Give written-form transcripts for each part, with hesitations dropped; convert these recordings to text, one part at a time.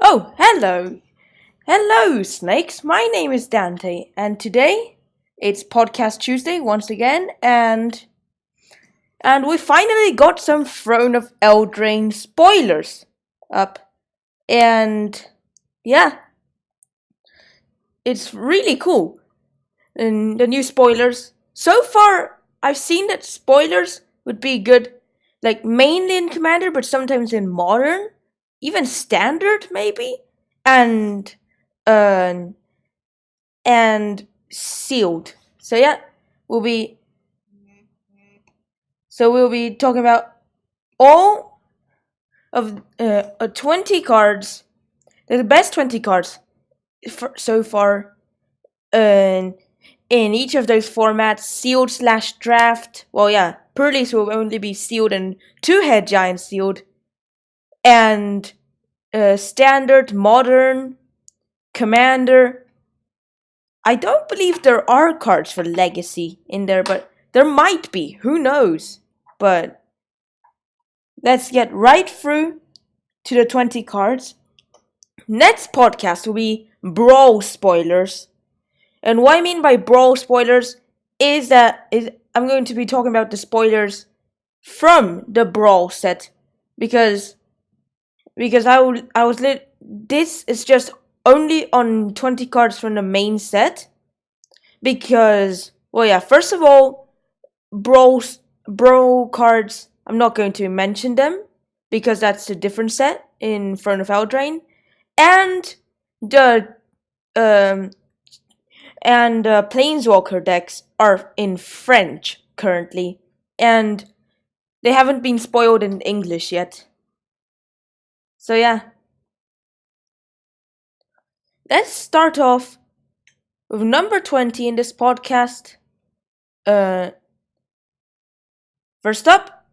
Oh, hello! Hello, snakes! My name is Dante, and today it's Podcast Tuesday once again, and we finally got some Throne of Eldraine spoilers up, and yeah, it's really cool. And the new spoilers. So far, I've seen that spoilers would be good, like mainly in Commander, but sometimes in Modern. Even standard, maybe, and sealed. So yeah, we'll be talking about all of 20 cards. They're the best 20 cards so far, in each of those formats, sealed / draft. Well, yeah, Pearlies will only be sealed and 2-head giant sealed. And standard, modern, commander. I don't believe there are cards for legacy in there, but there might be. Who knows? But let's get right through to the 20 cards. Next podcast will be Brawl spoilers. And what I mean by Brawl spoilers is that I'm going to be talking about the spoilers from the Brawl set, because this is just only on 20 cards from the main set, because, well, yeah, first of all, Brawl cards, I'm not going to mention them, because that's a different set in Throne of Eldraine, and the Planeswalker decks are in French currently, and they haven't been spoiled in English yet. So yeah, let's start off with number 20 in this podcast. First up,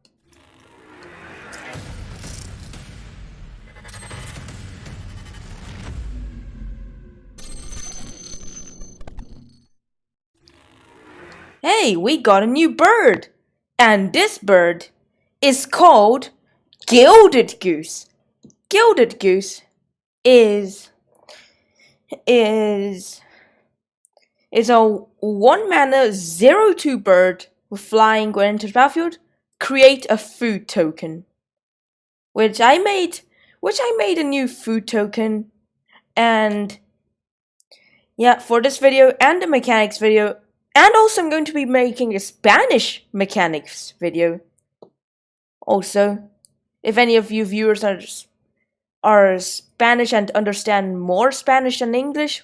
hey, we got a new bird, and this bird is called Gilded Goose. Gilded Goose is a 1-mana 0/2 bird with flying. When enters battlefield, create a food token. Which I made a new food token, and yeah, for this video and the mechanics video, and also I'm going to be making a Spanish mechanics video. Also, if any of you viewers are Spanish and understand more Spanish than English,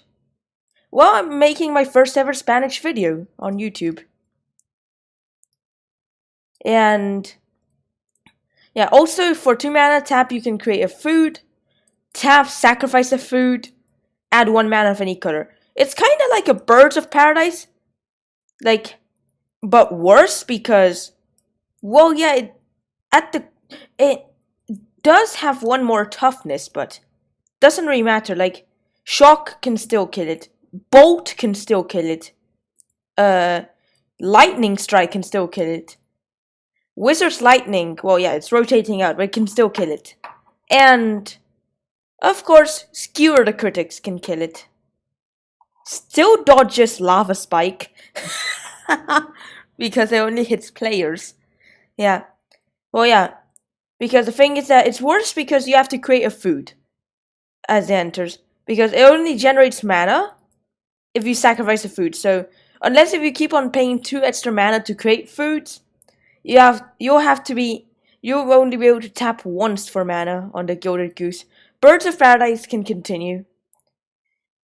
well, I'm making my first ever Spanish video on YouTube. And yeah, also for 2-mana, tap, you can create a food, tap, sacrifice a food, add 1 mana of any color. It's kind of like a Birds of Paradise, but worse, because, well, yeah, it does have 1 more toughness, but doesn't really matter. Like, Shock can still kill it, Bolt can still kill it, Lightning Strike can still kill it, Wizard's Lightning, well, yeah, it's rotating out, but it can still kill it, and of course, Skewer the Critics can kill it. Still dodges Lava Spike because it only hits players. Yeah, well, yeah, because the thing is that it's worse because you have to create a food as it enters, because it only generates mana if you sacrifice a food. So unless if you keep on paying 2 extra mana to create foods, you'll only be able to tap once for mana on the Gilded Goose. Birds of Paradise can continue,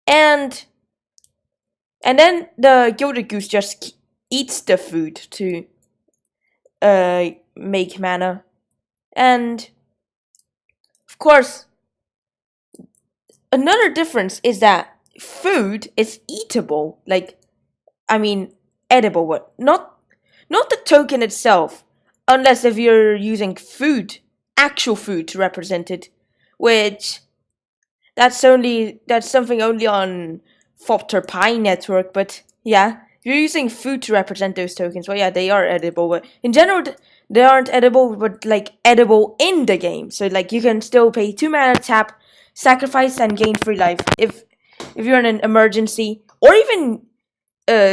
and then the Gilded Goose just eats the food to make mana. And of course, another difference is that food is eatable. Like, I mean, edible, but not the token itself, unless if you're using food, actual food to represent it, which that's something only on Fopter Pi network. But yeah, if you're using food to represent those tokens, well, yeah, they are edible. But in general, they aren't edible, but like edible in the game. So like you can still pay 2 mana, tap, sacrifice, and gain free life if you're in an emergency, or even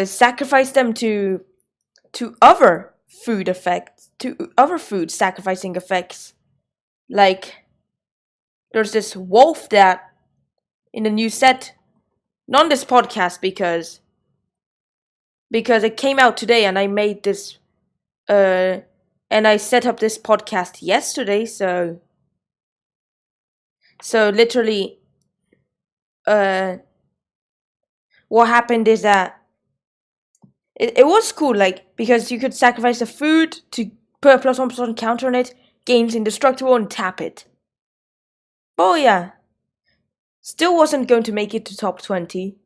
sacrifice them to other food effects, to other food sacrificing effects. Like there's this wolf that in the new set, not on this podcast because it came out today and I made this and I set up this podcast yesterday, so literally what happened is that it was cool, like, because you could sacrifice the food to put a +1/+1 counter on it, gains indestructible, and tap it. Oh yeah. Still wasn't going to make it to top 20.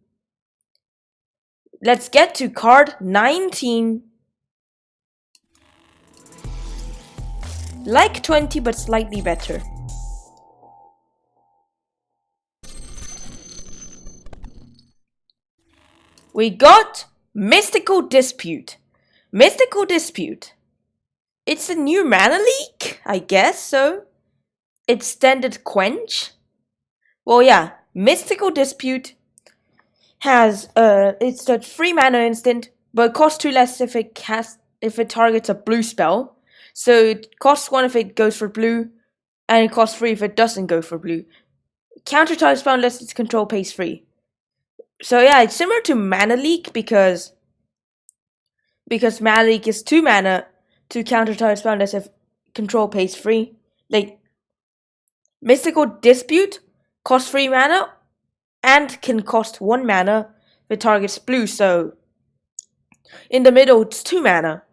Let's get to card 19. Like 20, but slightly better. We got Mystical Dispute. Mystical Dispute. It's a new mana leak, I guess so. Extended Quench. Well, yeah, Mystical Dispute has it's a 3 mana instant, but it costs 2 less if it targets a blue spell. So it costs 1 if it goes for blue, and it costs 3 if it doesn't go for blue. Counter target spell unless its control pays 3. So yeah, it's similar to Mana Leak because Mana Leak is 2 mana to counter target spell unless if control pays 3. Like Mystical Dispute costs 3 mana and can cost 1 mana if it targets blue, so in the middle it's 2 mana.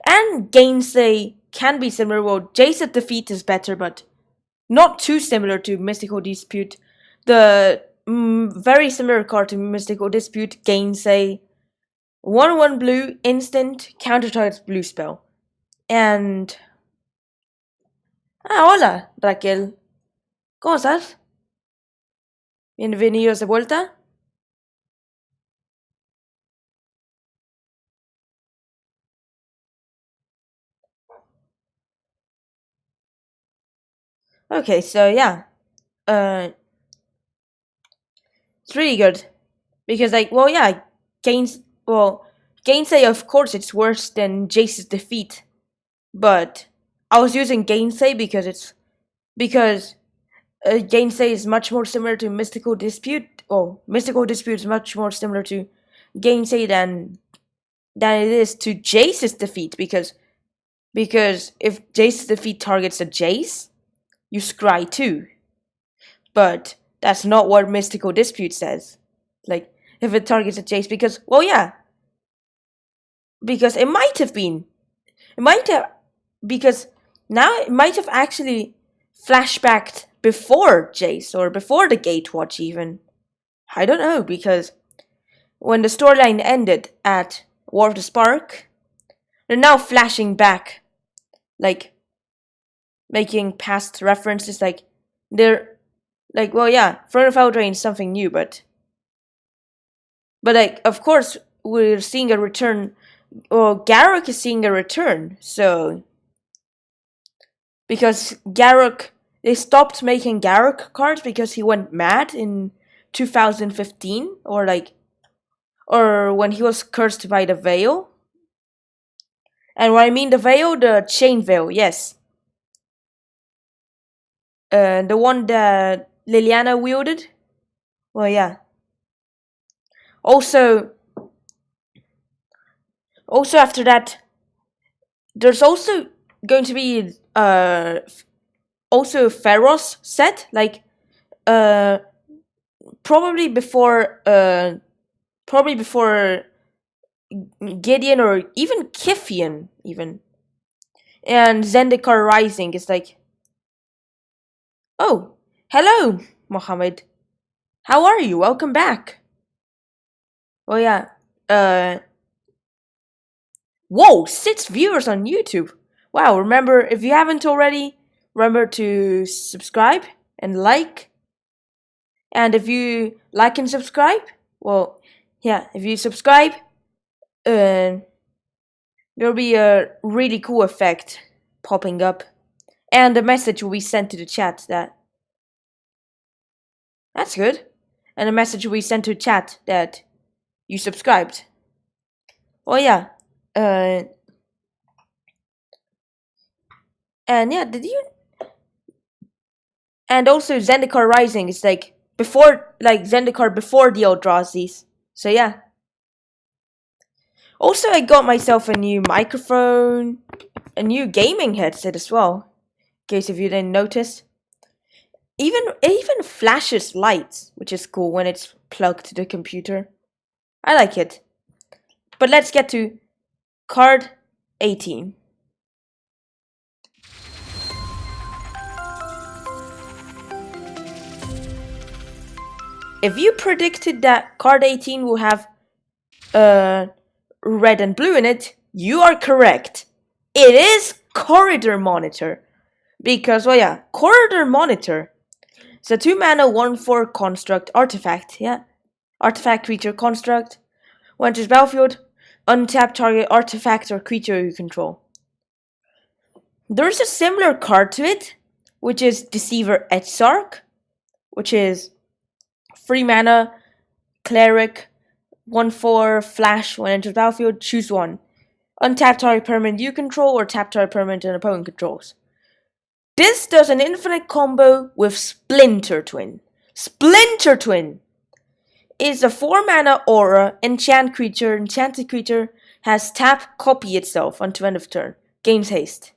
And Gainsay can be similar. Well, Jace's Defeat is better, but not too similar to Mystical Dispute. The very similar card to Mystical Dispute, Gainsay, 1/1 blue, instant, counter targets blue spell. And... hola, Raquel. ¿Cómo estás? Bienvenidos de vuelta. Okay, so yeah. It's really good. Because, like, well, yeah, Gainsay, of course, it's worse than Jace's Defeat. But I was using Gainsay because Gainsay is much more similar to Mystical Dispute. Oh, Mystical Dispute is much more similar to Gainsay than it is to Jace's Defeat. Because if Jace's Defeat targets a Jace, you scry too. But that's not what Mystical Dispute says. Like, if it targets a Jace, because, well, yeah. Because it might have been. Because now it might have actually flashbacked before Jace, or before the Gatewatch even. I don't know, because when the storyline ended at War of the Spark, they're now flashing back, like, making past references, like, they're, like, well, yeah, Throne of Eldraine is something new, but like, of course, we're seeing a return, or Garruk is seeing a return, so, because Garruk, they stopped making Garruk cards because he went mad in 2015, or when he was cursed by the Veil. And when I mean the Veil, the Chain Veil, yes. The one that Liliana wielded? Well, yeah. Also after that, there's also going to be also Pharos set, like probably before Gideon, or even Kithian even. And Zendikar Rising is like Oh, hello, Mohammed. How are you? Welcome back. Oh yeah. Uh, whoa, 6 viewers on YouTube. Wow, remember, if you haven't already, remember to subscribe and like. And if you like and subscribe, well, yeah, if you subscribe, uh, there'll be a really cool effect popping up. And a message will be sent to the chat that's good. And a message will be sent to chat that you subscribed. Oh yeah. Uh, and yeah, did you? And also Zendikar Rising is Zendikar before the Eldrazi's. So yeah. Also, I got myself a new microphone, a new gaming headset as well. In case if you didn't notice. It even flashes lights, which is cool when it's plugged to the computer. I like it. But let's get to card 18. If you predicted that card 18 will have red and blue in it, you are correct. It is Corridor Monitor. Because, well, yeah, Corridor Monitor. It's a 2-mana 1/4 construct artifact, yeah. Artifact creature construct. When enters battlefield, untap target artifact or creature you control. There's a similar card to it, which is Deceiver Exarch, which is 3-mana cleric 1/4 flash. When enters battlefield, choose one. Untap target permanent you control or tap target permanent an opponent controls. This does an infinite combo with Splinter Twin. Splinter Twin is a 4-mana aura enchant creature. Enchanted creature has tap copy itself until end of turn. Gains haste.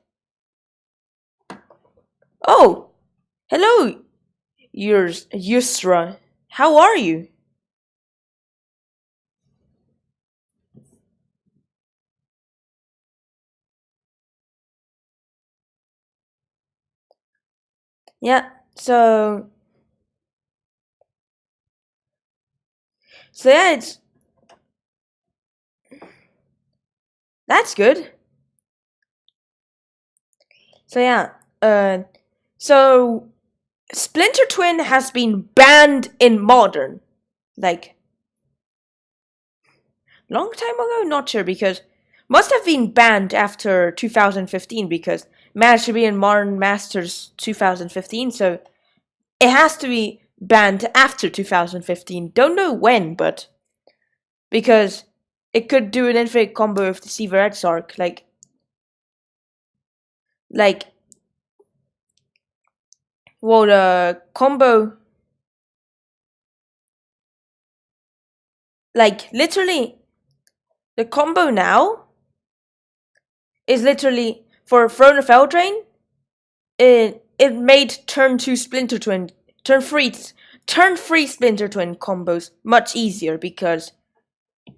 Oh, hello, Yusra. How are you? Yeah, so yeah, that's good. So yeah, so Splinter Twin has been banned in Modern, like long time ago. Not sure because must have been banned after 2015 because managed to be in Modern Masters 2015. So it has to be banned after 2015. Don't know when, but because it could do an infinite combo with Deceiver Exarch, like well, the combo, like literally, the combo now is literally for Throne of Eldraine. It made turn 2 Splinter Twin, turn 3 Splinter Twin combos much easier because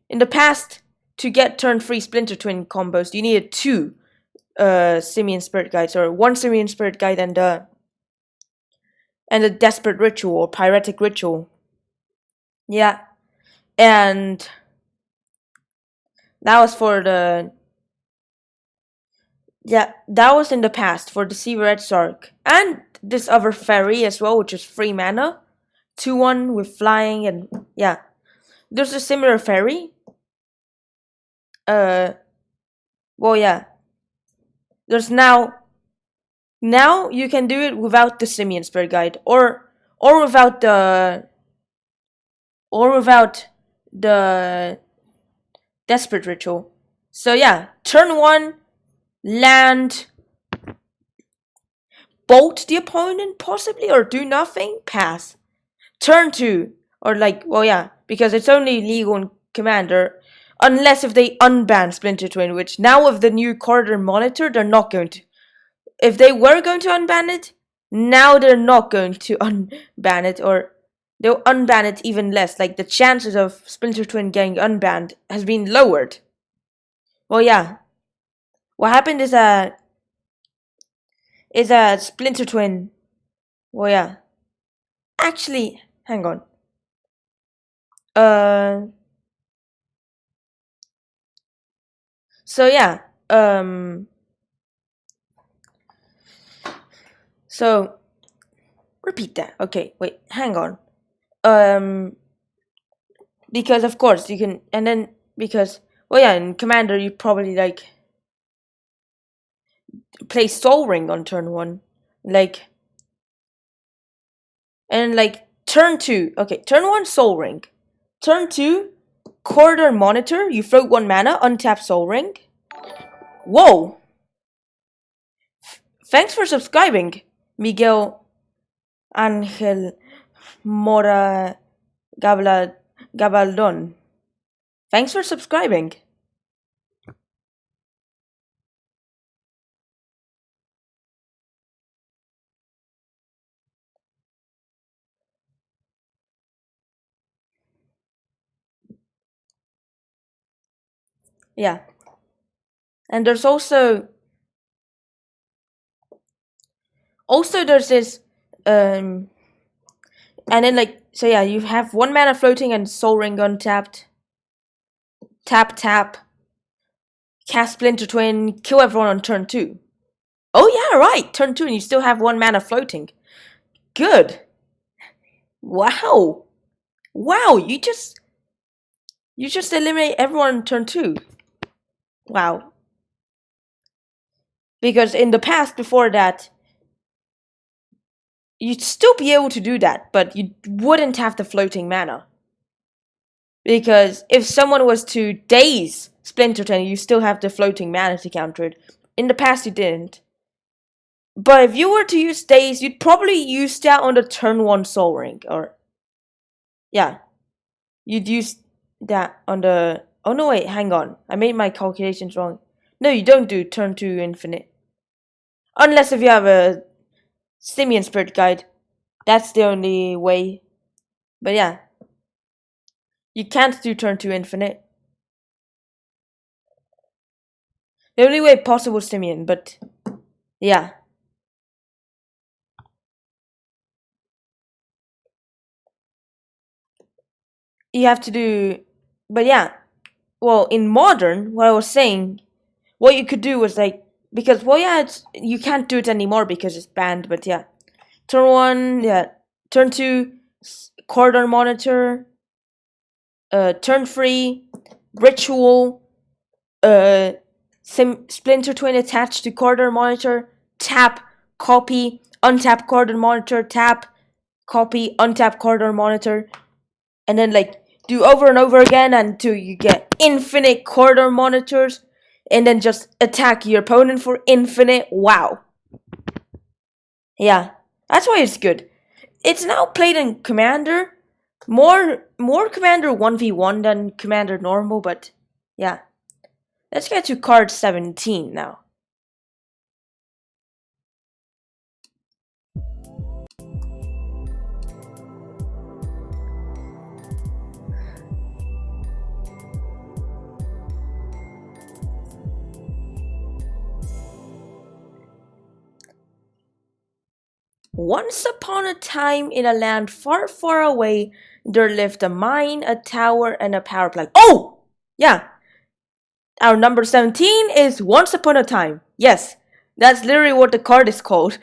in the past to get turn 3 Splinter Twin combos you needed 2 Simian Spirit Guides or 1 Simian Spirit Guide and a Desperate Ritual or Pyretic Ritual. Yeah, and that was for the that was in the past for Deceiver Exarch and this other fairy as well, which is 3 mana, 2/1 with flying and yeah. There's a similar fairy. Well, yeah. There's now you can do it without the Simian Spirit Guide or without the Desperate Ritual. So yeah, turn 1, land, bolt the opponent possibly or do nothing, pass. Turn 2, or because it's only legal in Commander, unless if they unban Splinter Twin, which now with the new Corridor Monitor, they're not going to. If they were going to unban it, now they're not going to unban it, or they'll unban it even less. Like, the chances of Splinter Twin getting unbanned has been lowered. Well, yeah. What happened is that Splinter Twin Well, yeah. Actually, hang on. Uh. So yeah. So repeat that. Okay. Wait. Hang on. Um. Because of course you can, and then because well yeah, in Commander you probably like play Soul Ring on turn 1, like, and like turn 2. Okay, turn 1 Soul Ring, turn 2 Corridor Monitor. You float 1 mana, untap Soul Ring. Whoa! Thanks for subscribing, Miguel Angel Mora Gabaldon. Thanks for subscribing. Yeah. And there's also there's this and then like, so yeah, you have 1 mana floating and Soul Ring untapped. Tap tap. Cast Splinter Twin, kill everyone on turn 2. Oh yeah, right, turn 2 and you still have 1 mana floating. Good. Wow. Wow, you just eliminate everyone on turn 2. Wow. Because in the past, before that, you'd still be able to do that, but you wouldn't have the floating mana. Because if someone was to daze Splinter Twin, you still have the floating mana to counter it. In the past, you didn't. But if you were to use daze, you'd probably use that on the turn 1 Soul Ring. Or, yeah. You'd use that on the... Oh no, wait, hang on. I made my calculations wrong. No, you don't do turn 2 infinite. Unless if you have a Simian Spirit Guide. That's the only way. But yeah. You can't do turn 2 infinite. The only way possible is Simian, but... Yeah. You have to do... But yeah. Well, in Modern, what I was saying... What you could do was like... Because, well, yeah, you can't do it anymore because it's banned, but yeah. Turn 1, yeah. Turn 2, Corridor Monitor. Turn 3, Ritual. Splinter Twin attached to Corridor Monitor. Tap, copy, untap Corridor Monitor. Tap, copy, untap Corridor Monitor. And then, like, do over and over again until you get infinite Corridor Monitors. And then just attack your opponent for infinite. Wow. Yeah, that's why it's good. It's now played in Commander. More Commander 1v1 than Commander normal, but yeah. Let's get to card 17 now. Once upon a time, in a land far, far away, there lived a mine, a tower, and a power plant. Oh! Yeah. Our number 17 is Once Upon a Time. Yes, that's literally what the card is called.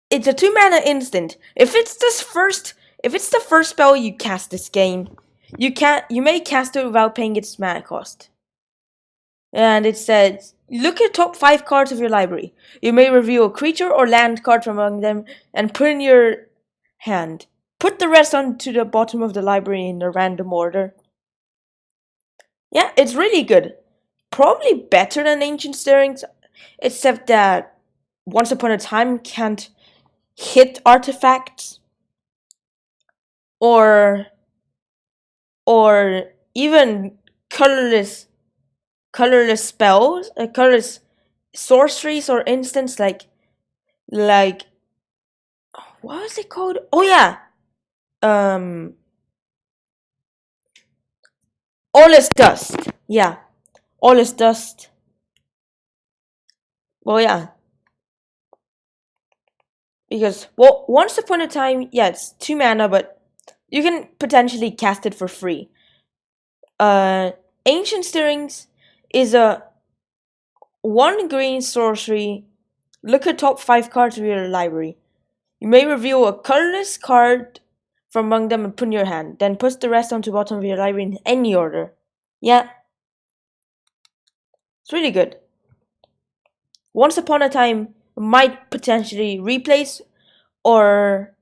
It's a 2 mana instant. If it's the first spell you cast this game, you may cast it without paying its mana cost. And it says, look at top 5 cards of your library. You may reveal a creature or land card from among them and put in your hand. Put the rest onto the bottom of the library in a random order. Yeah, it's really good. Probably better than Ancient Stirrings, except that Once Upon a Time can't hit artifacts or even colorless spells, colorless sorceries or instants like what was it called? Oh yeah, all is dust. Yeah, all is dust. Well, yeah. Because, well, once upon a time, yeah, it's 2 mana, but you can potentially cast it for free. Ancient Stirrings is a 1 green sorcery. Look at top 5 cards of your library. You may reveal a colorless card from among them and put in your hand. Then put the rest onto the bottom of your library in any order. Yeah. It's really good. Once upon a time might potentially replace or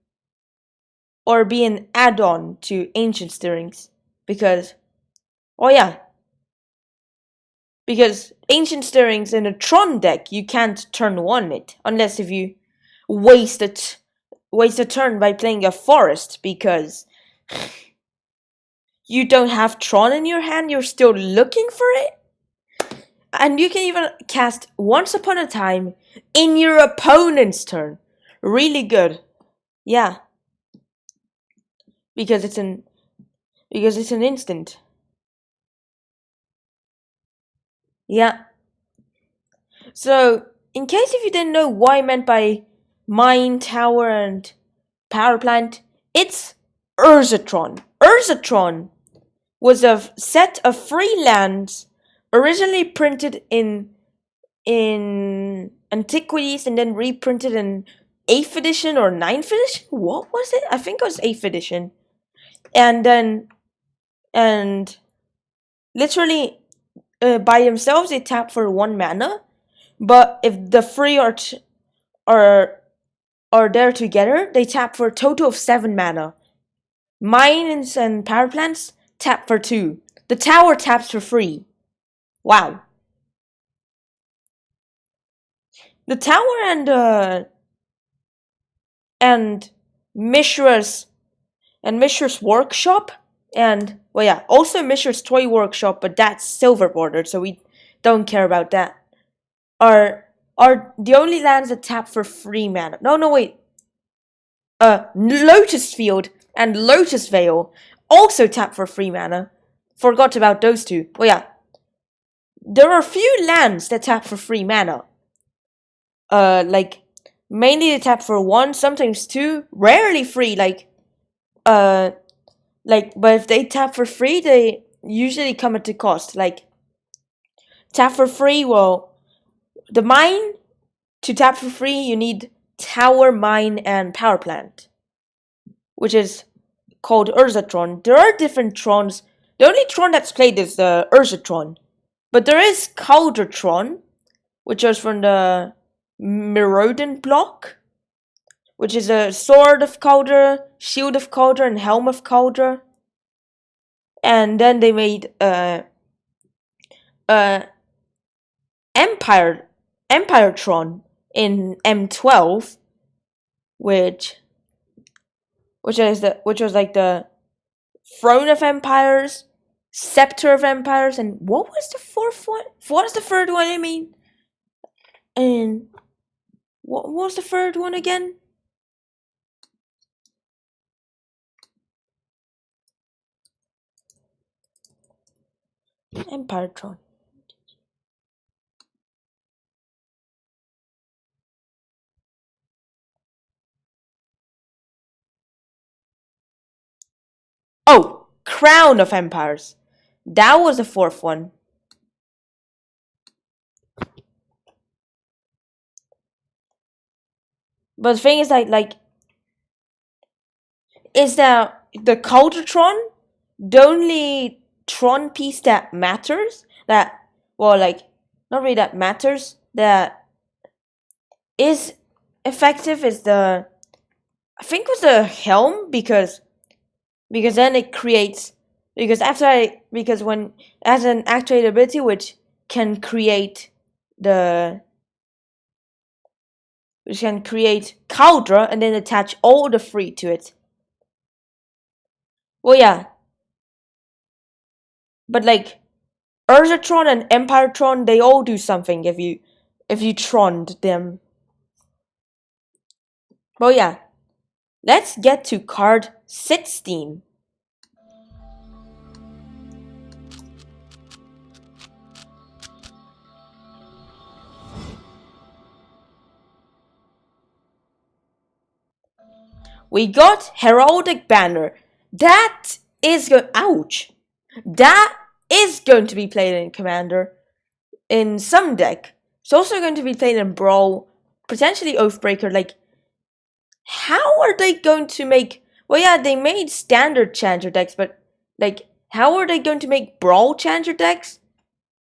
be an add-on to Ancient Stirrings. Because, oh yeah. Because Ancient Stirrings in a Tron deck, you can't turn 1 it. Unless if you waste a turn by playing a forest, because you don't have Tron in your hand, you're still looking for it. And you can even cast Once Upon a Time in your opponent's turn. Really good. Yeah. Because it's an instant. Yeah. So, in case if you didn't know what I meant by mine, tower, and power plant, it's Urzatron. Urzatron was a set of free lands originally printed in Antiquities and then reprinted in 8th edition or 9th edition. What was it? I think it was 8th edition. And literally by themselves they tap for 1 mana, but if the three are there together, they tap for a total of 7 mana. Mines and power plants tap for 2. The tower taps for 3. Wow. The tower and Mishra's workshop, and well, yeah, also Mishra's toy workshop, but that's silver bordered, so we don't care about that. Are the only lands that tap for 3 mana. No, wait. Lotus Field and Lotus Veil also tap for 3 mana. Forgot about those two. Oh yeah. There are few lands that tap for 3 mana. Like, mainly they tap for 1, sometimes 2, rarely 3, but if they tap for 3, they usually come at a cost. Like, tap for 3, well, the mine, to tap for 3, you need tower, mine, and power plant, which is called Urzatron. There are different Trons. The only Tron that's played is the Urzatron. But there is Caldertron, which is from the Mirrodin block, which is a Sword of Calder, Shield of Calder, and Helm of Calder. And then they made Empiretron in M12, which was like the Throne of Empires, Scepter of Empires, and what was the 4th one? What was the 3rd one? I mean, and what was the 3rd one again? Empiretron. Oh, Crown of Empires. That was the 4th one. But the thing is, is that the Caldertron, the only Tron piece that matters, not really that matters, that is effective is I think it was the Helm, because then it creates, because when it has an activated ability which can create Cauldra and then attach all the 3 to it. Well, yeah. But like, Urzatron and Empiretron, they all do something if you Tronned them. Well, yeah. Let's get to card 16. we got Heraldic Banner. That is ouch. That is going to be played in Commander in some deck. It's also going to be played in Brawl, potentially Oathbreaker. Like, how are they going to make... Well, yeah, they made standard Challenger decks, but, like, how are they going to make Brawl Challenger decks?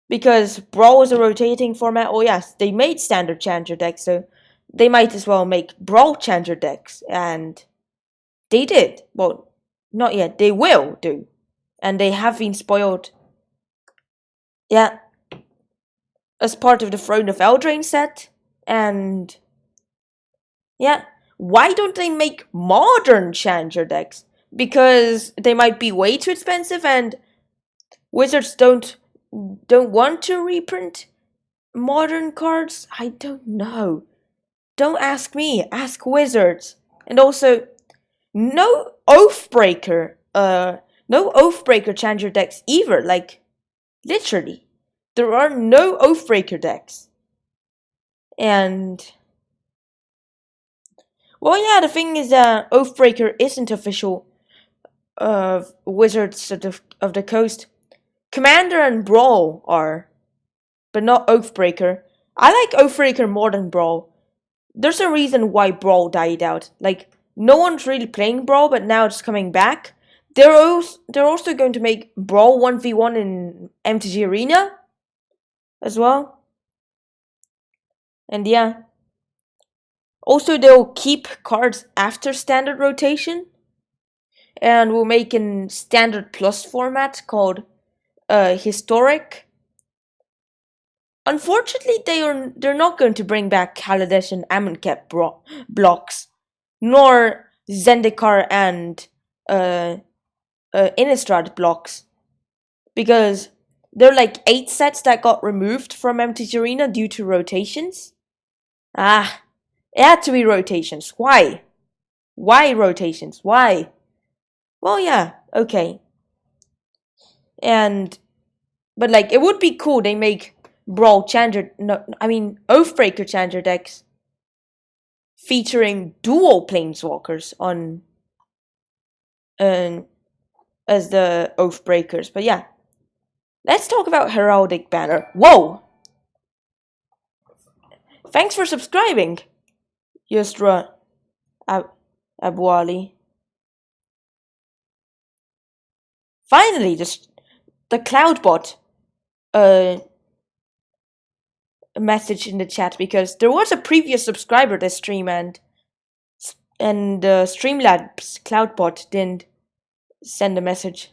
Because Brawl is a rotating format. Oh, yes, they made standard Challenger decks, so they might as well make Brawl Challenger decks. And they did. Well, not yet. They will do. And they have been spoiled. Yeah. As part of the Throne of Eldraine set. And yeah. Why don't they make modern Challenger decks? Because they might be way too expensive and Wizards don't want to reprint modern cards? I don't know. Don't ask me, ask Wizards. And also, no Oathbreaker Challenger decks either. Like, literally. There are no Oathbreaker decks. And... well, yeah, the thing is that Oathbreaker isn't official Wizards of the Coast. Commander and Brawl are, but not Oathbreaker. I like Oathbreaker more than Brawl. There's a reason why Brawl died out. Like, no one's really playing Brawl, but now it's coming back. They're also going to make Brawl 1v1 in MTG Arena as well. And yeah. Also, they'll keep cards after standard rotation. And we'll make a standard plus format called Historic. Unfortunately, they're not going to bring back Kaladesh and Amonkhet blocks, nor Zendikar and Innistrad blocks, because there are like 8 sets that got removed from MTG Arena due to rotations. Ah, it had to be rotations. Why? Why rotations? Why? Well, yeah, okay. But like, it would be cool they make Brawl Challenger, Oathbreaker Challenger decks featuring dual Planeswalkers on as the Oathbreakers. But yeah, let's talk about Heraldic Banner. Whoa! Thanks for subscribing, Yusra Abwali. Finally, the Cloudbot message in the chat, because there was a previous subscriber this stream and Streamlabs Cloudbot didn't send a message.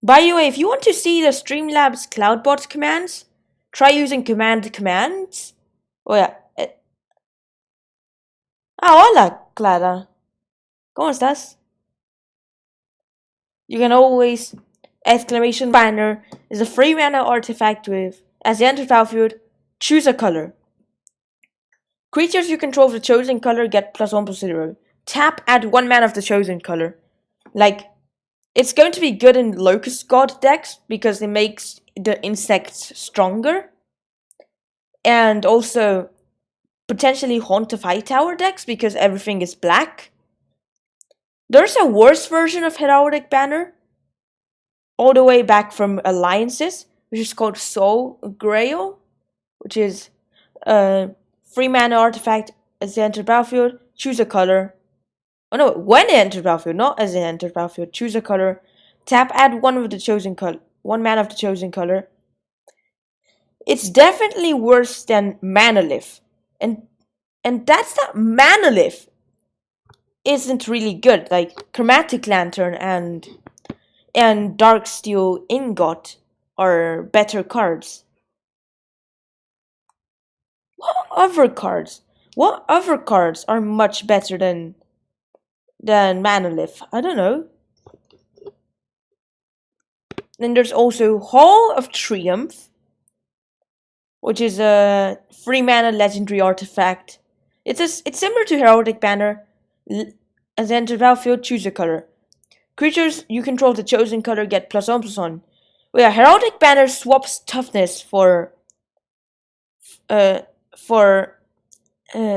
By the way, if you want to see the Streamlabs Cloudbot commands, try using commands. Oh yeah. Hola, Clara. ¿Cómo estás? You can always... Exclamation Banner is a 3-mana artifact with, as you enter battlefield, choose a color. Creatures you control of the chosen color get +1/+0. Tap, add 1 mana of the chosen color. Like, it's going to be good in Locust God decks because it makes the insects stronger. And also, potentially Haunt of Hightower decks because everything is black. There's a worse version of Heraldic Banner, all the way back from Alliances, which is called Soul Grail, which is a 3-mana artifact. As you enter battlefield, choose a color. Oh no, when it enters battlefield, not as it enters battlefield. Choose a color. Tap, add 1 of the chosen color, 1 mana of the chosen color. It's definitely worse than Manalith, and that's that Manalith isn't really good. Like Chromatic Lantern and Darksteel Ingot are better cards. What other cards are much better than Manalith? I don't know. Then there's also Hall of Triumph, which is a 3-mana legendary artifact. It's similar to Heraldic Banner. As you enter battlefield, choose a color. Creatures you control the chosen color get +1/+1. Well, yeah, Heraldic Banner swaps toughness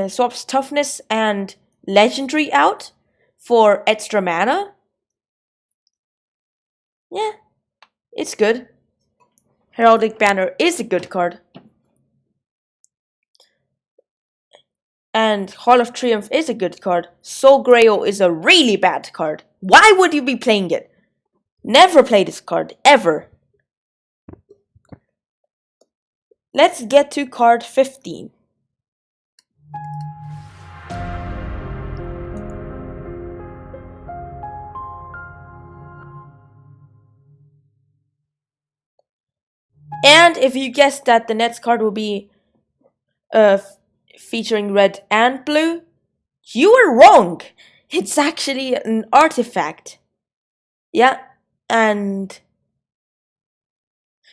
swaps toughness and legendary out for extra mana. Yeah, it's good. Heraldic Banner is a good card. And Hall of Triumph is a good card. Soul Grail is a really bad card. Why would you be playing it? Never play this card, ever. Let's get to card 15. And if you guessed that the next card will be featuring red and blue, you were wrong. It's actually an artifact. Yeah, and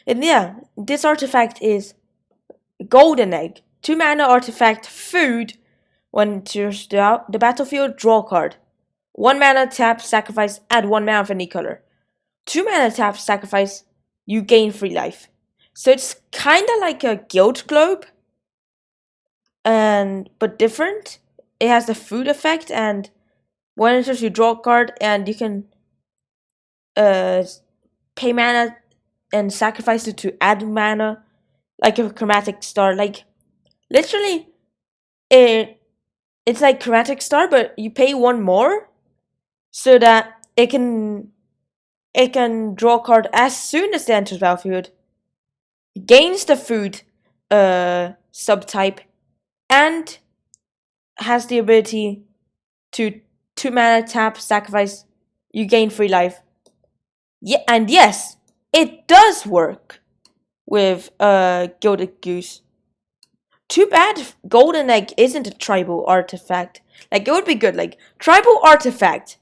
yeah, this artifact is Golden Egg. 2 mana artifact, food. When enters the battlefield, draw a card. 1 mana tap, sacrifice, add 1 mana of any color. 2 mana tap, sacrifice, you gain free life. So it's kinda like a Guild Globe, but different. It has the food effect, and when it enters, you draw a card, and you can pay mana and sacrifice it to add mana, like a Chromatic Star. Like, literally, it's like Chromatic Star, but you pay 1 more, so that it can draw a card as soon as it enters battlefield, gains the food subtype, and has the ability to 2 mana tap, sacrifice, you gain free life. Yeah, and yes, it does work with Gilded Goose. Too bad Golden Egg isn't a tribal artifact. Like, it would be good, like, tribal artifact,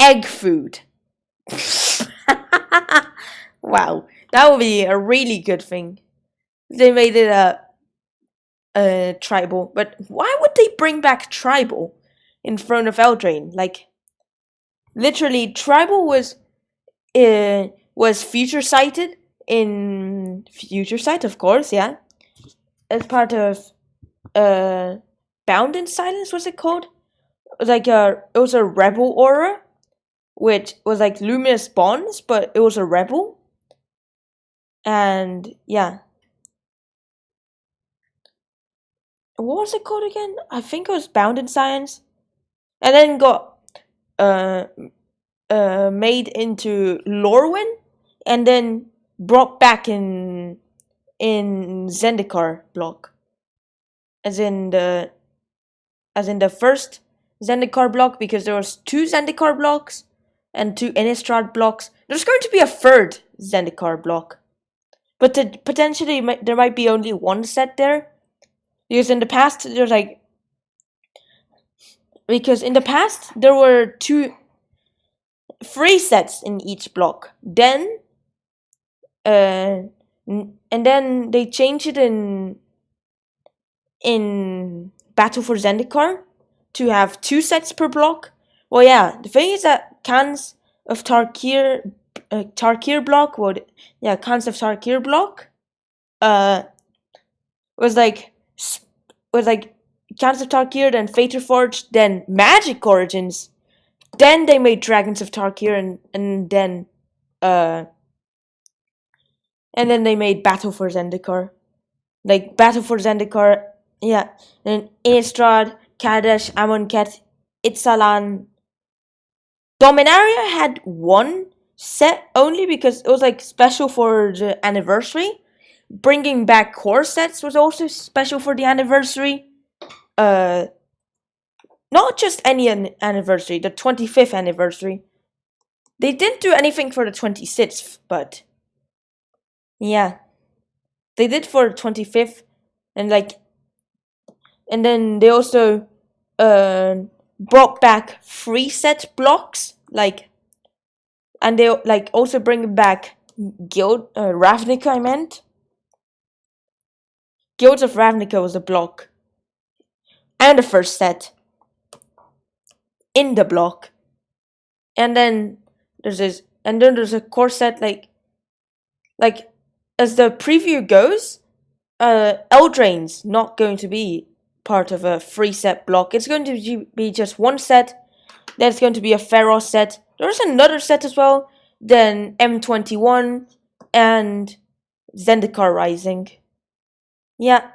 egg food. Wow, that would be a really good thing. They made it a tribal, but why would they bring back tribal in Throne of Eldraine? Like, literally, tribal was future sighted in Future Sight, of course, yeah, as part of Bound in Silence. Was it called? Like it was a rebel aura, which was like Luminous Bonds, but it was a rebel. And yeah, what was it called again? I think it was Bound in Silence, and then got made into Lorwyn, and then brought back in Zendikar block, as in the first Zendikar block, because there was 2 Zendikar blocks and 2 Innistrad blocks. There's going to be a 3rd Zendikar block, but potentially there might be only 1 set there, because in the past there were 3 sets in each block. Then and then they changed it in Battle for Zendikar to have 2 sets per block. Well, yeah, the thing is that Khans of Tarkir block Khans of Tarkir block was like Khans of Tarkir, then Fater Forge, then Magic Origins, then they made Dragons of Tarkir, and then they made Battle for Zendikar. Like, Battle for Zendikar, yeah, and Innistrad, Kaladesh, Amonkhet, Itzalan. Dominaria had 1 set only because it was like special for the anniversary. Bringing back core sets was also special for the anniversary. Not just any anniversary, the 25th anniversary. They didn't do anything for the 26th, but yeah, they did for the 25th, and then they also brought back 3 set blocks, and they also bring back Ravnica. I meant Guilds of Ravnica was a block, and the first set in the block, and then there's a core set, like as the preview goes, Eldraine's not going to be part of a 3-set block. It's going to be just one set. There's going to be a Pharaoh set. There's another set as well. Then M21 and Zendikar Rising. Yeah.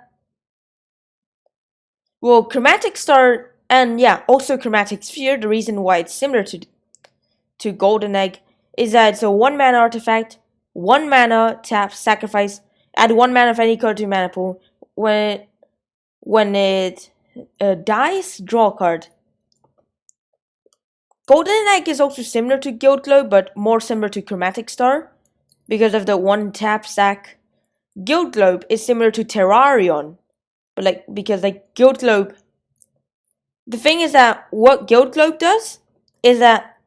Well, Chromatic Star and yeah, also Chromatic Sphere. The reason why it's similar to Golden Egg is that it's a 1-mana artifact, 1 mana, tap, sacrifice, add 1 mana of any card to your mana pool. When it dies, draw a card. Golden Egg is also similar to Guild Globe, but more similar to Chromatic Star because of the 1 tap sack. Guild Globe is similar to Terrarion, but because Guild Globe. The thing is that what Guild Globe does is that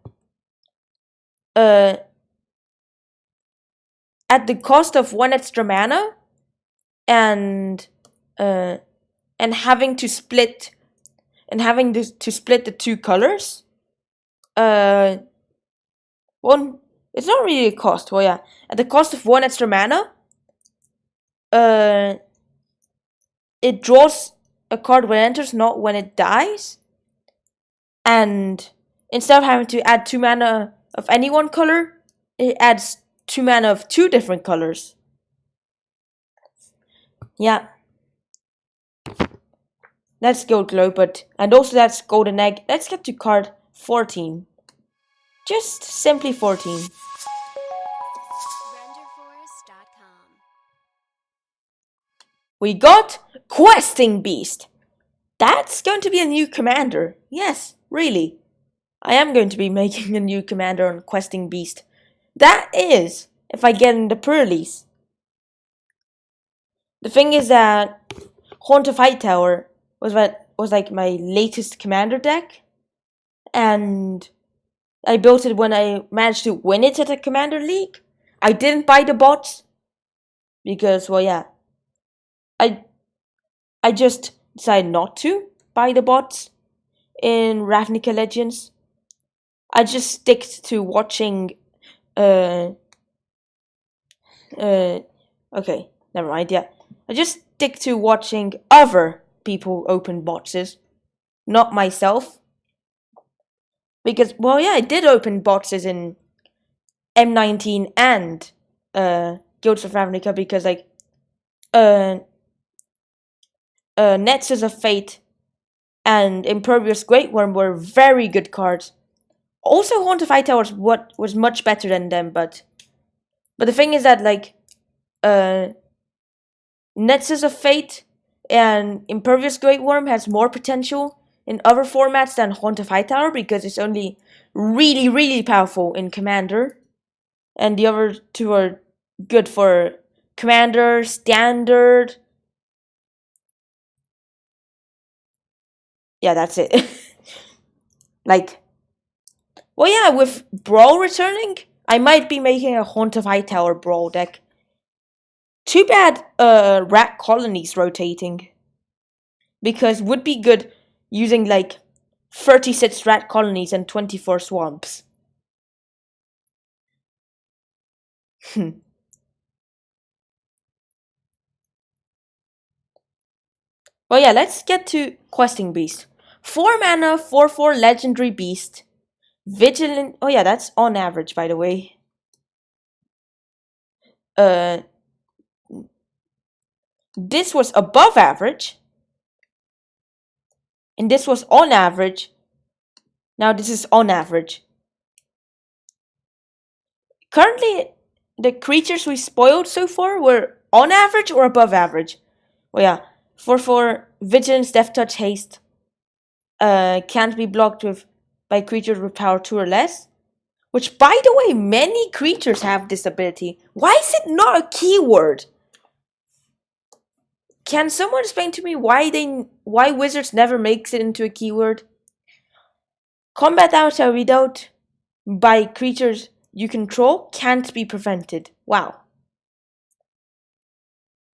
at the cost of 1 extra mana and having to split the 2 colors. Well, it's not really a cost. Well, yeah, at the cost of 1 extra mana, it draws a card when it enters, not when it dies. And instead of having to add 2 mana of any one color, it adds 2 mana of 2 different colors. Yeah. That's Guild Globe, and also that's Golden Egg. Let's get to card 14. Just simply 14. We got Questing Beast. That's going to be a new commander. Yes, really. I am going to be making a new commander on Questing Beast. That is, if I get in the pre-release. The thing is that Haunt of Hightower was like my latest commander deck, and I built it when I managed to win it at a commander league. I didn't buy the bots because, well, yeah, I just decided not to buy the bots in Ravnica Legends. I just stick to watching. Okay, never mind. Yeah, I just stick to watching other people open boxes, not myself. Because, well, yeah, I did open boxes in M19 and Guilds of Ravnica because, Nexus of Fate and Impervious Great Worm were very good cards. Also, Haunt of Hightower was much better than them, but the thing is that Nexus of Fate and Impervious Great Worm has more potential in other formats than Haunt of Hightower because it's only really, really powerful in Commander, and the other 2 are good for Commander, Standard. Yeah, that's it. Well, yeah, with Brawl returning, I might be making a Haunt of Hightower Brawl deck. Too bad Rat Colony's rotating. Because would be good using 36 Rat Colonies and 24 Swamps. Well, yeah, let's get to Questing Beast. 4 mana, 4/4 Legendary Beast. Vigilant. Oh, yeah, that's on average, by the way. This was above average. And this was on average. Now this is on average. Currently, the creatures we spoiled so far were on average or above average. Well, yeah. 4/4 Vigilance, Death Touch, Haste. Can't be blocked by creatures with power 2 or less. Which, by the way, many creatures have this ability. Why is it not a keyword? Can someone explain to me why Wizards never makes it into a keyword? Combat damage read out by creatures you control can't be prevented. Wow.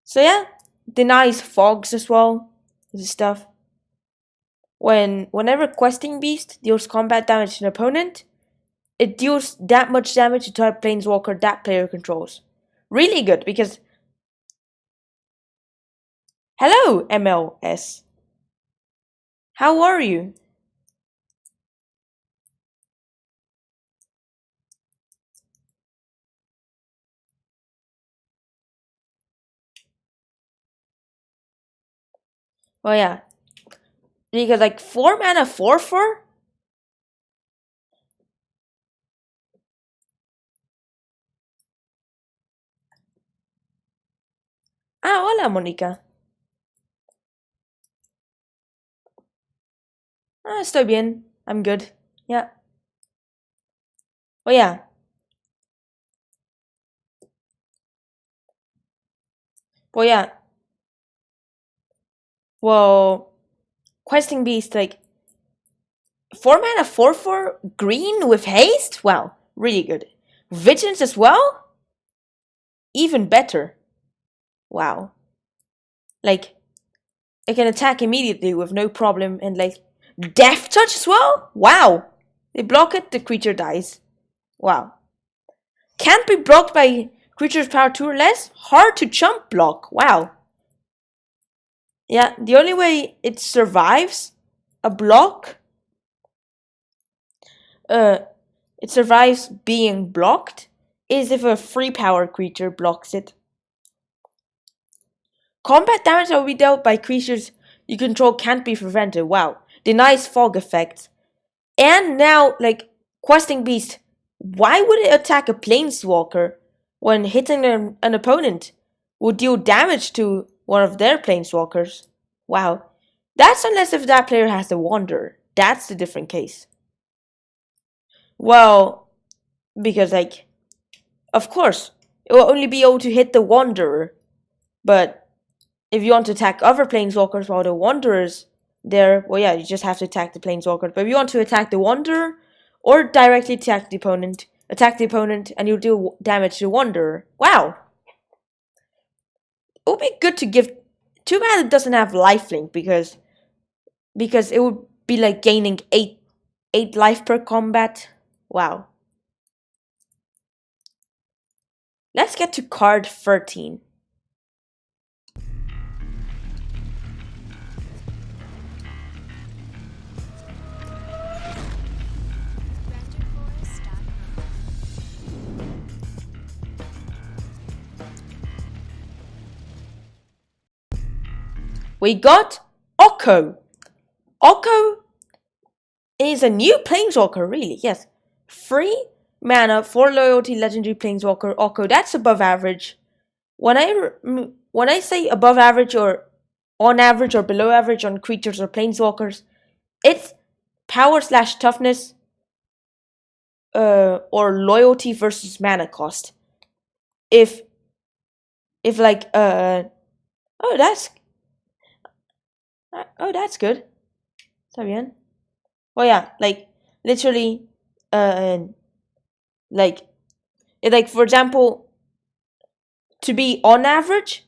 So yeah, denies fogs as well. This stuff. Whenever Questing Beast deals combat damage to an opponent, it deals that much damage to target Planeswalker that player controls. Really good because... Hello, MLS. How are you? Oh yeah, because like 4 mana 4/4. Ah, hola, Mónica. Ah, estoy bien. I'm good. Yeah. Oh yeah. Oh yeah. Well, questing beast like 4 mana 4/4 green with haste. Wow, really good. Vigilance as well. Even better. Wow. Like it can attack immediately with no problem, and like death touch as well. Wow. They block it, the creature dies. Wow. Can't be blocked by creatures power 2 or less. Hard to jump block. Wow. Yeah, the only way it survives a block, uh, it survives being blocked, is if a free power creature blocks it. Combat damage that will be dealt by creatures you control can't be prevented. Wow. Denies fog effects. And now, like, questing beast, why would it attack a planeswalker when hitting an opponent would deal damage to one of their planeswalkers? Wow. That's unless if that player has the Wanderer. That's the different case. Well, because, like, of course, it will only be able to hit the Wanderer. But if you want to attack other planeswalkers while the Wanderer's there, well, yeah, you just have to attack the planeswalker. But if you want to attack the Wanderer or directly attack the opponent, and you'll do damage to the Wanderer. Wow. It would be good to give. Too bad it doesn't have lifelink because it would be like gaining 8 life per combat. Wow. Let's get to card 13. We got Ocko. Ocko is a new planeswalker, really, yes. 3 mana, 4 loyalty, legendary planeswalker, Ocko. That's above average. When I say above average or on average or below average on creatures or planeswalkers, it's power slash toughness or loyalty versus mana cost. If like oh that's good. Está bien. Oh yeah, like literally like for example, to be on average,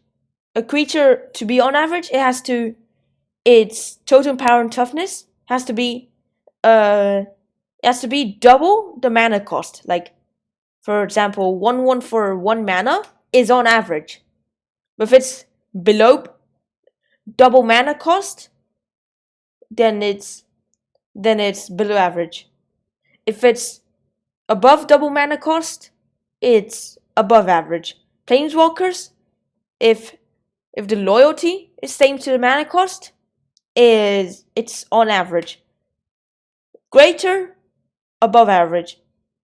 a creature to be on average, its totem power and toughness has to be double the mana cost. Like for example, 1/1 for 1 mana is on average. But if it's below double mana cost, then it's below average. If it's above double mana cost, it's above average. Planeswalkers, if the loyalty is same to the mana cost, it's on average. Greater, above average.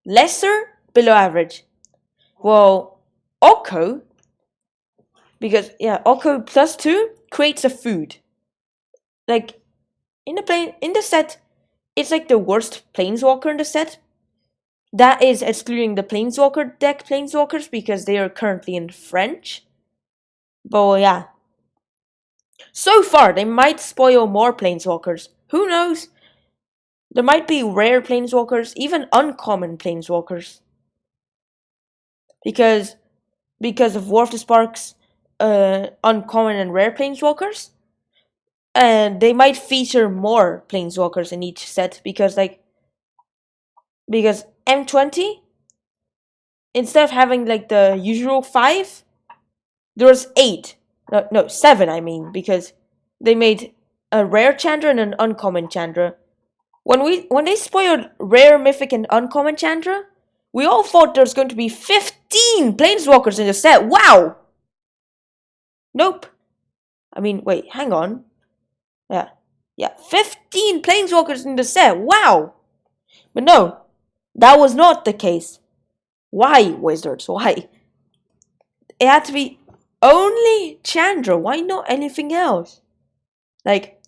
Lesser, below average. Well, Ocko, because yeah, Ocko +2 creates a food. Like in the set, it's like the worst planeswalker in the set. That is excluding the planeswalker deck planeswalkers because they are currently in French. But well, yeah. So far, they might spoil more planeswalkers. Who knows? There might be rare planeswalkers, even uncommon planeswalkers. Because of War of the Sparks, uncommon and rare planeswalkers. And they might feature more planeswalkers in each set because M20, instead of having like the usual 5, there was 8. No, 7, I mean, because they made a rare Chandra and an uncommon Chandra. When they spoiled rare, mythic, and uncommon Chandra, we all thought there's going to be 15 Planeswalkers in the set. Wow! Nope. I mean, wait, hang on. Yeah, 15 Planeswalkers in the set. Wow! But no, that was not the case. Why, Wizards? Why? It had to be only Chandra. Why not anything else? Like,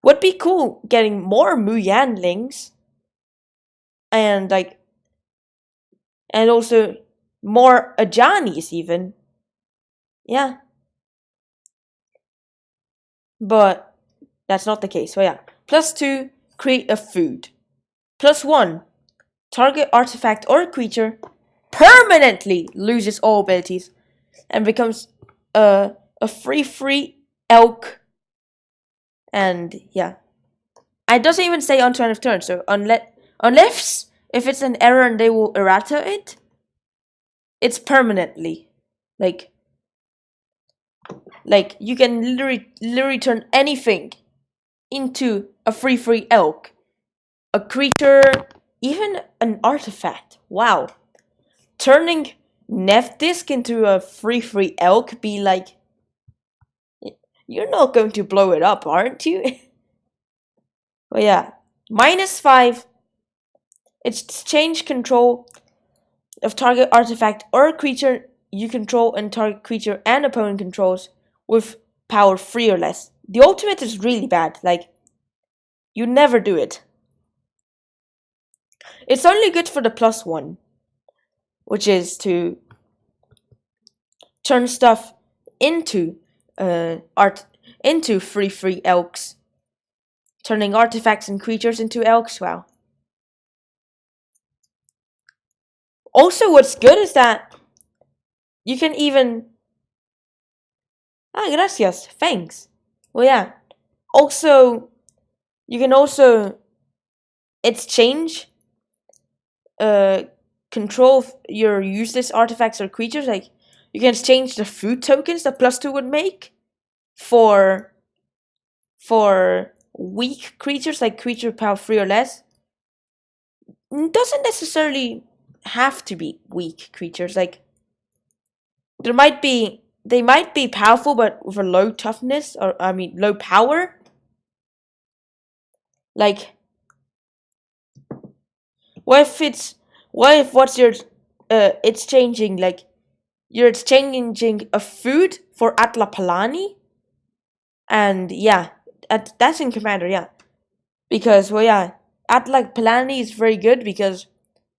would be cool getting more Muyanlings. And and also more Ajanis even. Yeah. But that's not the case. So yeah. +2, create a food. +1, target artifact or creature permanently loses all abilities and becomes a free elk. And yeah. It doesn't even say on turn of turn, so unless if it's an error and they will errata it, it's permanently. Like you can literally turn anything into a free elk. A creature, even an artifact. Wow. Turning Nefdisk into a free elk be like, you're not going to blow it up, aren't you? But yeah. -5. It's change control of target artifact or creature you control and target creature and opponent controls with power 3 or less. The ultimate is really bad. Like, you never do it. It's only good for the +1, which is to turn stuff into into free elks, turning artifacts and creatures into elks. Wow. Also, what's good is that you can even gracias, thanks. Well, yeah. Also, you can also exchange control your useless artifacts or creatures. Like, you can exchange the food tokens that +2 would make for weak creatures, like creature power 3 or less. Doesn't necessarily have to be weak creatures. Like, they might be powerful but with a low toughness, or I mean low power. Like, what if what's your it's changing, like you're exchanging a food for Atla Palani? And yeah, that's in Commander, yeah. Because, well, yeah, Atla Palani is very good because,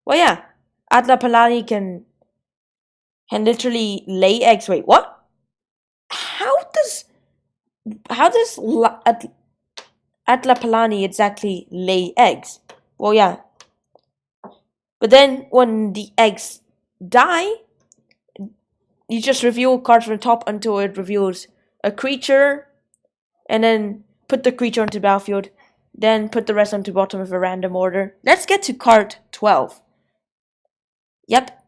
well, yeah, Atla Palani can literally lay eggs. Wait, what? How does Atla Palani exactly lay eggs? Well, yeah. But then when the eggs die, you just reveal cards from the top until it reveals a creature, and then put the creature onto the battlefield, then put the rest onto the bottom of a random order. Let's get to card 12. Yep.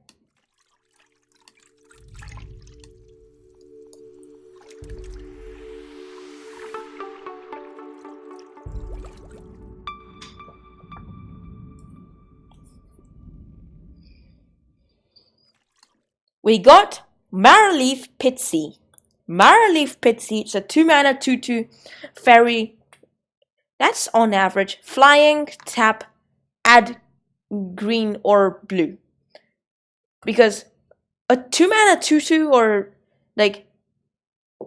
We got Maraleaf Pitsy. Maraleaf Pitsy, it's a 2-mana 2/2 fairy. That's on average. Flying, tap, add green or blue. Because a 2-mana 2/2 or like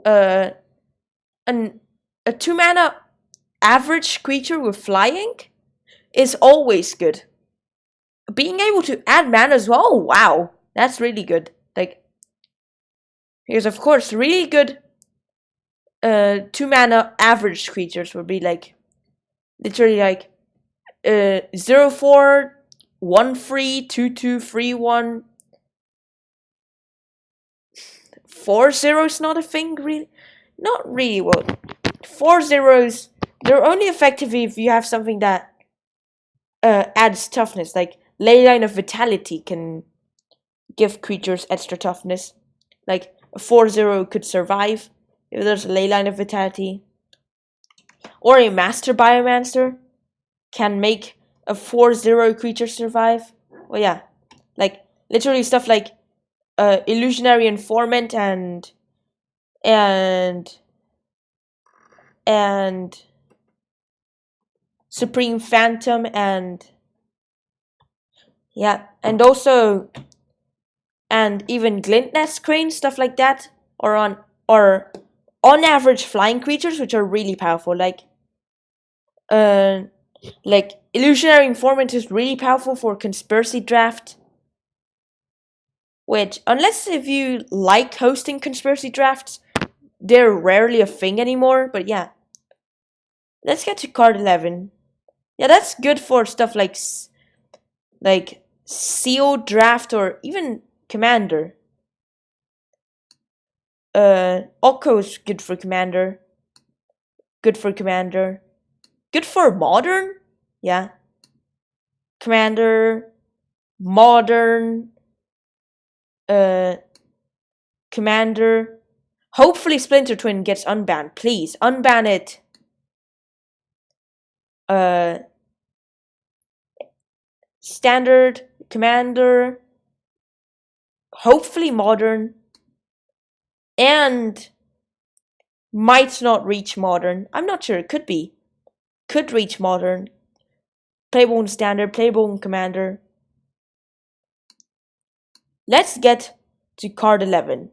a 2-mana average creature with flying is always good. Being able to add mana as well, wow, that's really good. Like, because of course, really good 2-mana average creatures would be like literally like 0/4, 1/3, 2/2, 3/1. 4/0 is not a thing, really. Not really. Well, 4/0s, they're only effective if you have something that adds toughness. Like, Leyline of Vitality can give creatures extra toughness. Like, a 4/0 could survive if there's a Leyline of Vitality. or a Master Biomancer can make a 4/0 creature survive. Well, yeah, like literally stuff like Illusionary Informant and Supreme Phantom and yeah, and also and even Glintnest Crane, stuff like that, or on average flying creatures which are really powerful, like Illusionary Informant is really powerful for Conspiracy Draft, which unless if you like hosting Conspiracy Drafts, they're rarely a thing anymore, but yeah. Let's get to card 11. Yeah, that's good for stuff like Sealed Draft or even Commander. Ocko is good for Commander. Good for Commander. Good for Modern? Yeah. Commander. Modern. Commander. Hopefully Splinter Twin gets unbanned. Please, unban it. Standard. Commander. Hopefully Modern. And might not reach Modern. I'm not sure. Could be. Could reach Modern. Playable in Standard. Playable in Commander. Let's get to card 11.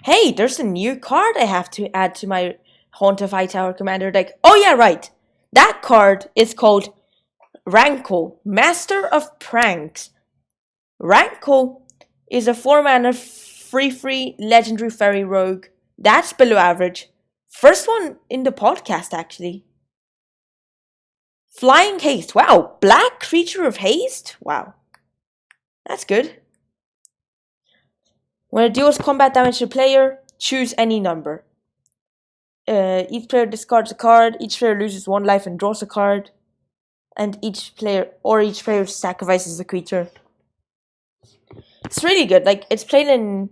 Hey, there's a new card I have to add to my Haunt of Hightower Commander deck. Oh yeah, right. That card is called Ranko, Master of Pranks. Ranko is a 4-mana free legendary fairy rogue. That's below average. First one in the podcast, actually. Flying Haste. Wow, black creature of haste? Wow. That's good. When it deals combat damage to a player, choose any number. Each player discards a card, each player loses 1 life and draws a card, and each player sacrifices a creature. It's really good. Like, it's played in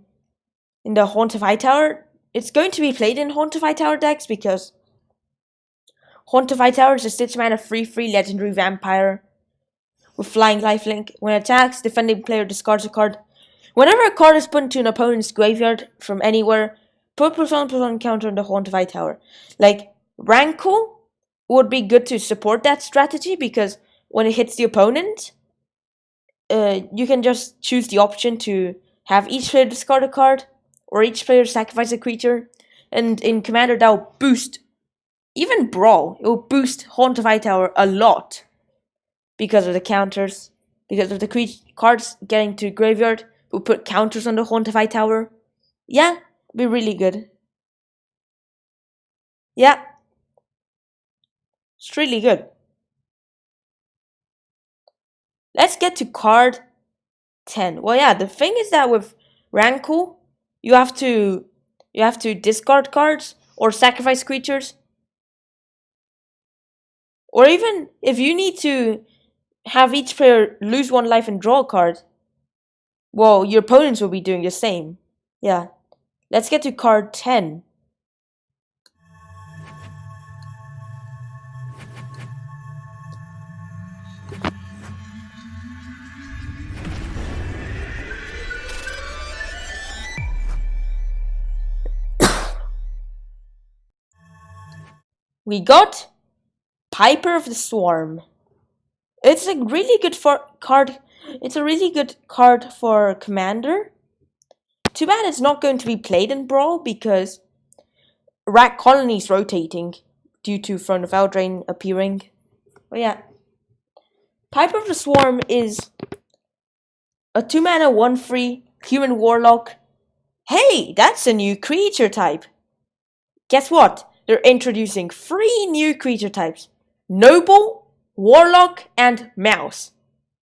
the Haunt of Hightower. It's going to be played in Haunt of Hightower decks because Haunt of Hightower is a 6-mana free legendary vampire with flying lifelink. When it attacks, defending player discards a card. Whenever a card is put into an opponent's graveyard from anywhere, put +1/+1 counter on the Haunt of Hightower. Like, Ranko would be good to support that strategy because when it hits the opponent, you can just choose the option to have each player discard a card or each player sacrifice a creature. And in Commander, that will boost, even Brawl, it will boost Haunt of Hightower a lot because of the counters, because of the cards getting to graveyard. We'll put counters on the Haunt of Hightower. Yeah, be really good. Yeah. It's really good. Let's get to card 10. Well, yeah, the thing is that with Ranko, you have to discard cards or sacrifice creatures. Or even if you need to have each player lose 1 life and draw a card, well, your opponents will be doing the same. Yeah. Let's get to card 10. We got Piper of the Swarm. It's a really good card. It's a really good card for Commander. Too bad it's not going to be played in Brawl because Rat Colony's rotating due to Throne of Eldraine appearing. But yeah. Piper of the Swarm is a 2-mana 1/3 human warlock. Hey, that's a new creature type. Guess what? They're introducing 3 new creature types. Noble, Warlock, and Mouse.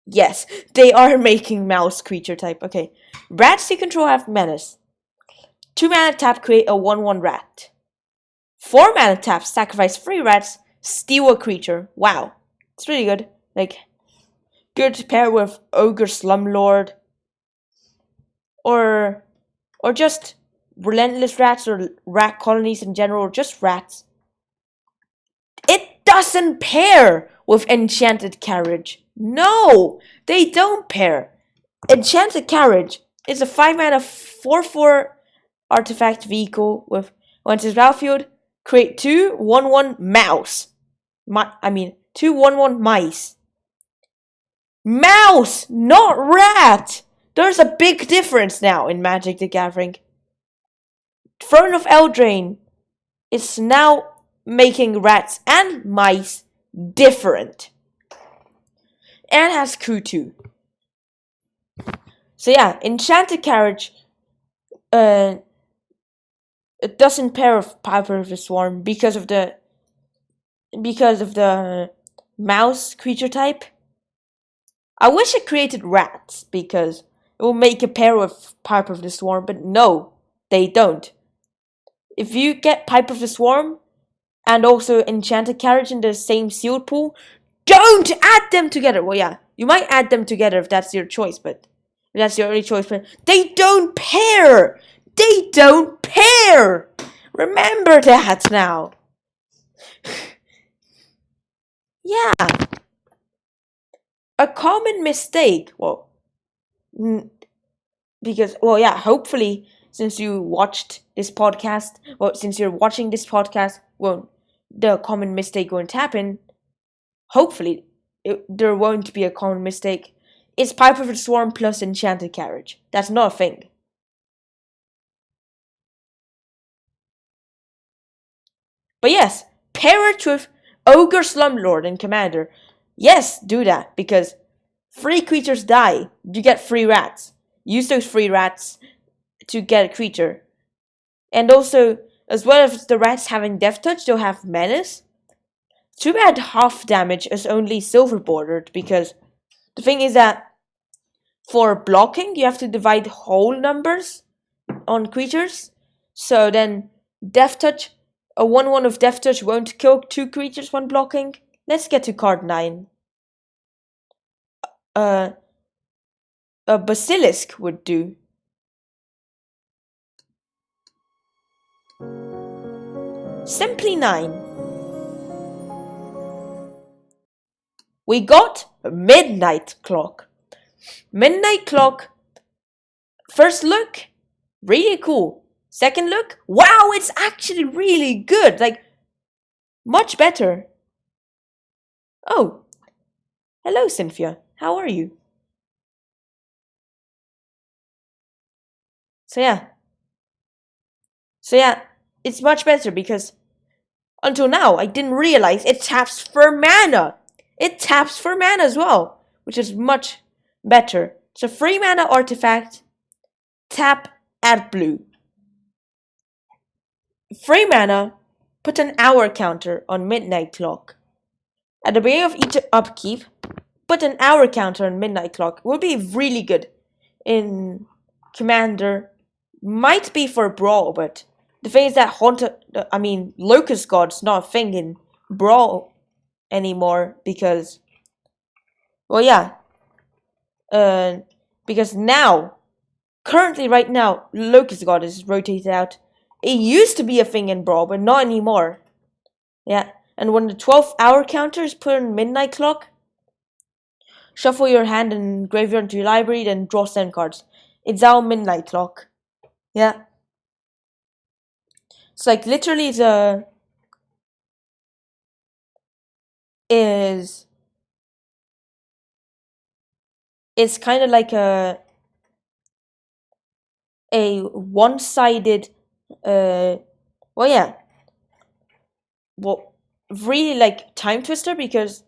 Yes, they are making Mouse creature type. Okay. Rats to control have Menace. 2 mana tap, create a 1/1 rat. 4 mana tap, sacrifice 3 rats, steal a creature. Wow, it's really good. Like, good to pair with Ogre Slumlord, or just relentless rats, or rat colonies in general, or just rats. It doesn't pair with Enchanted Carriage. No, they don't pair. Enchanted Carriage is a 5 mana 4/4 artifact vehicle with, once it's battlefield, create 2 1/1 mouse. 2 1/1 mice. Mouse, not rat! There's a big difference now in Magic the Gathering. Throne of Eldraine is now making rats and mice different. And has Kutu. So yeah, Enchanted Carriage it doesn't pair with Piper of the Swarm because of the mouse creature type. I wish it created rats because it will make a pair with Piper of the Swarm, but no, they don't. If you get Piper of the Swarm and also Enchanted Carriage in the same sealed pool, don't add them together. Well, yeah, you might add them together if that's your choice, but if that's your only choice, but they don't pair. They don't pair. Remember that now. Yeah. A common mistake. Well, because, well, yeah, hopefully, since you watched this podcast, well, since you're watching this podcast, well, the common mistake won't happen. Hopefully, there won't be a common mistake. It's Piper of the Swarm plus Enchanted Carriage. That's not a thing. But yes, pair it with Ogre Slumlord and Commander. Yes, do that, because 3 creatures die. You get 3 rats. Use those 3 rats to get a creature. And also, as well as the rats having Death Touch, they'll have Menace. Too bad half damage is only silver bordered, because the thing is that for blocking, you have to divide whole numbers on creatures. So then Death Touch, a 1/1 of Death Touch won't kill 2 creatures when blocking. Let's get to card 9. A Basilisk would do. Simply 9. We got Midnight Clock. Midnight Clock, first look, really cool. Second look, wow, it's actually really good. Like, much better. Oh, hello, Cynthia. How are you? So yeah, it's much better because until now, I didn't realize it taps for mana. It taps for mana as well, which is much better. So 3 mana artifact, tap, add blue. 3 mana, put an hour counter on Midnight Clock. At the beginning of each upkeep, put an hour counter on Midnight Clock. It would be really good in Commander. Might be for Brawl, but the thing is that Locust God's not a thing in Brawl anymore because, well, yeah. Because now, currently right now, Locust God is rotated out. It used to be a thing in Brawl, but not anymore. Yeah, and when the 12th hour counter is put on Midnight Clock, shuffle your hand and graveyard to your library, then draw 7 cards. It's our Midnight Clock. Yeah. It's like literally it's kind of like a one-sided really like Time Twister, because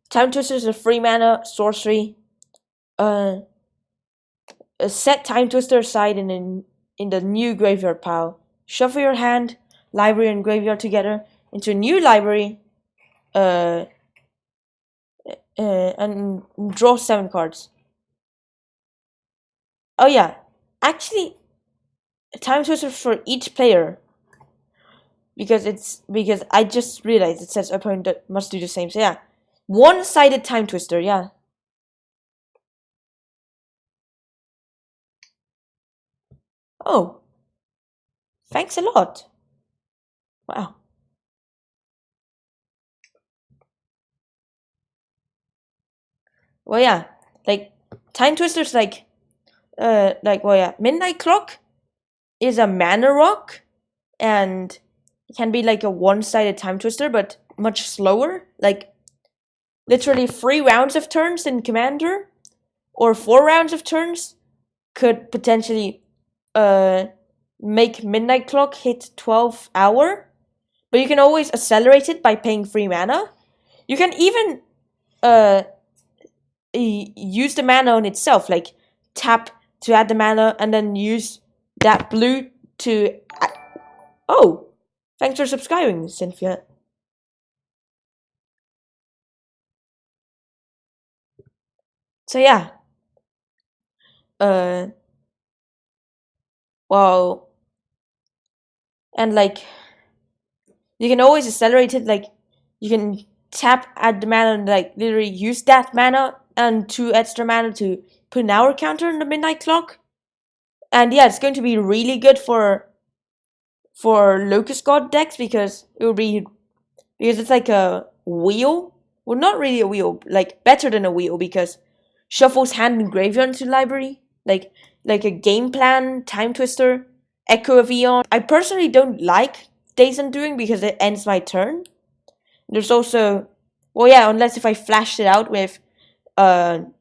Time Twister is a 3 mana sorcery. Set Time Twister aside in the new graveyard pile. Shuffle your hand, library, and graveyard together into a new library. And draw 7 cards. Oh yeah, actually, time twister for each player. Because I just realized it says opponent must do the same. So yeah. One-sided time twister, yeah. Oh. Thanks a lot. Wow. Well yeah. Like time twisters well yeah. Midnight Clock is a mana rock and it can be like a one-sided time twister but much slower. Like literally 3 rounds of turns in Commander or 4 rounds of turns could potentially make Midnight Clock hit 12 hour, but you can always accelerate it by paying 3 mana. You can even use the mana on itself, like tap to add the mana and then use that blue to oh, thanks for subscribing, Cynthia. So yeah. Well, and like you can always accelerate it, like you can tap add the mana and like literally use that mana and 2 extra mana to put an hour counter on the Midnight Clock. And yeah, it's going to be really good for Locust God decks because it's like a wheel. Well, not really a wheel, like better than a wheel because shuffles hand and graveyard into library, like a game plan, time twister, echo of eon. I personally don't like Days Undoing because it ends my turn. There's also, well, yeah, unless if I flash it out with Vedalken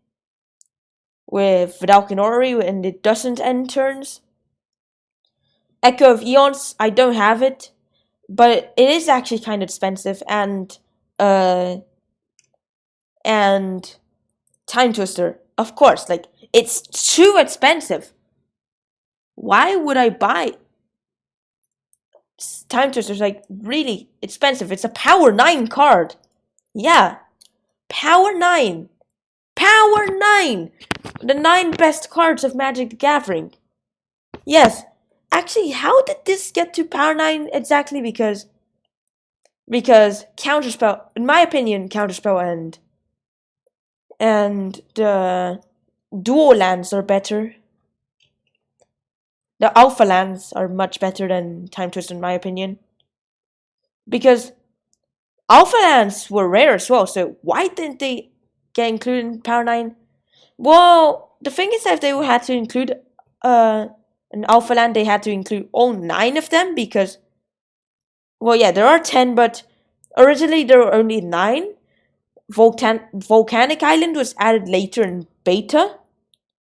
Orrery and it doesn't end turns. Echo of Eons, I don't have it, but it is actually kind of expensive, and Time Twister, of course, like it's too expensive. Why would I buy Time Twister's like really expensive? It's a Power 9 card. Yeah. Power 9. Power 9! The 9 best cards of Magic the Gathering. Yes. Actually, how did this get to Power 9 exactly? Because Counterspell, in my opinion, Counterspell and the dual lands are better. The alpha lands are much better than Time Twister, in my opinion. Because alpha lands were rare as well, so why didn't they get included in Power 9? Well, the thing is that if they had to include an alpha land, they had to include all 9 of them because, well, yeah, there are 10, but originally there were only 9. Volcanic Island was added later in beta.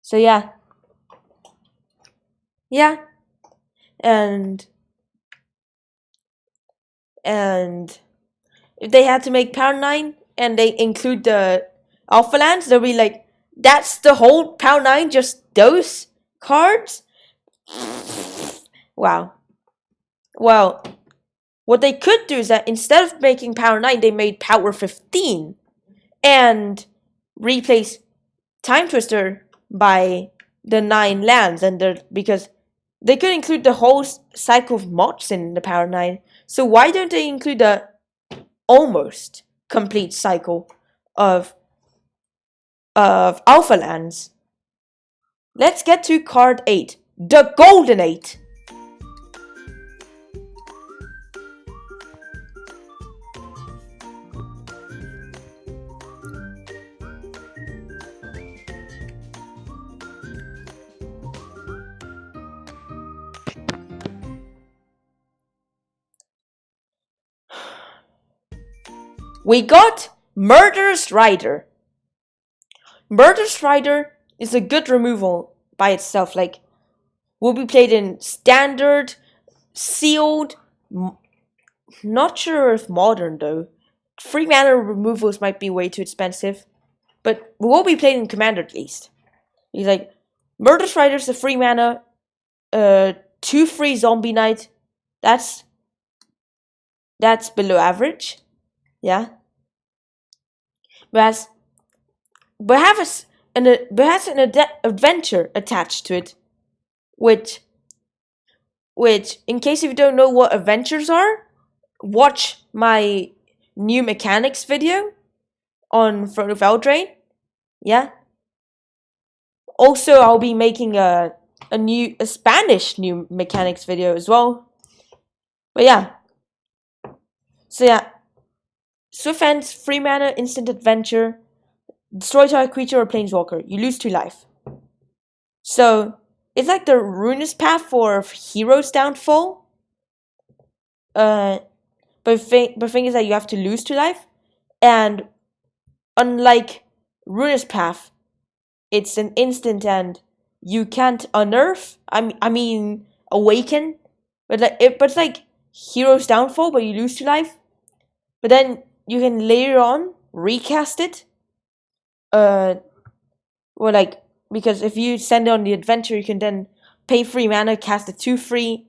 So yeah. Yeah. And if they had to make Power 9 and they include the Alpha lands, they'll be like, that's the whole Power 9, just those cards? Wow. Well, what they could do is that instead of making Power 9, they made Power 15 and replace Time Twister by the 9 lands, and because they could include the whole cycle of mods in the Power 9. So why don't they include the almost complete cycle of Alpha lands? Let's get to card 8, the Golden 8. We got Murderous Rider. Murderous Rider is a good removal by itself. Like, will be played in standard, sealed, not sure if modern though. 3 mana removals might be way too expensive, but will be played in Commander at least. He's like, Murderous Rider's a 3 mana, 2/3 Zombie Knight. That's below average. Yeah. But has an adventure attached to it, which which, in case if you don't know what adventures are, watch my new mechanics video on Throne of Eldraine. Yeah. Also, I'll be making a Spanish new mechanics video as well. But yeah. So yeah. Swift Hands, 3 mana, instant adventure. Destroy target creature or planeswalker. You lose 2 life. So it's like the Ruinous Path for Hero's Downfall. But the thing is that you have to lose 2 life. And unlike Ruinous Path, it's an instant and you can't unearth. I mean awaken. But it's like Hero's Downfall, but you lose 2 life. But then you can later on recast it. Well, like, because if you send it on the adventure, you can then pay 3 mana, cast a 2/3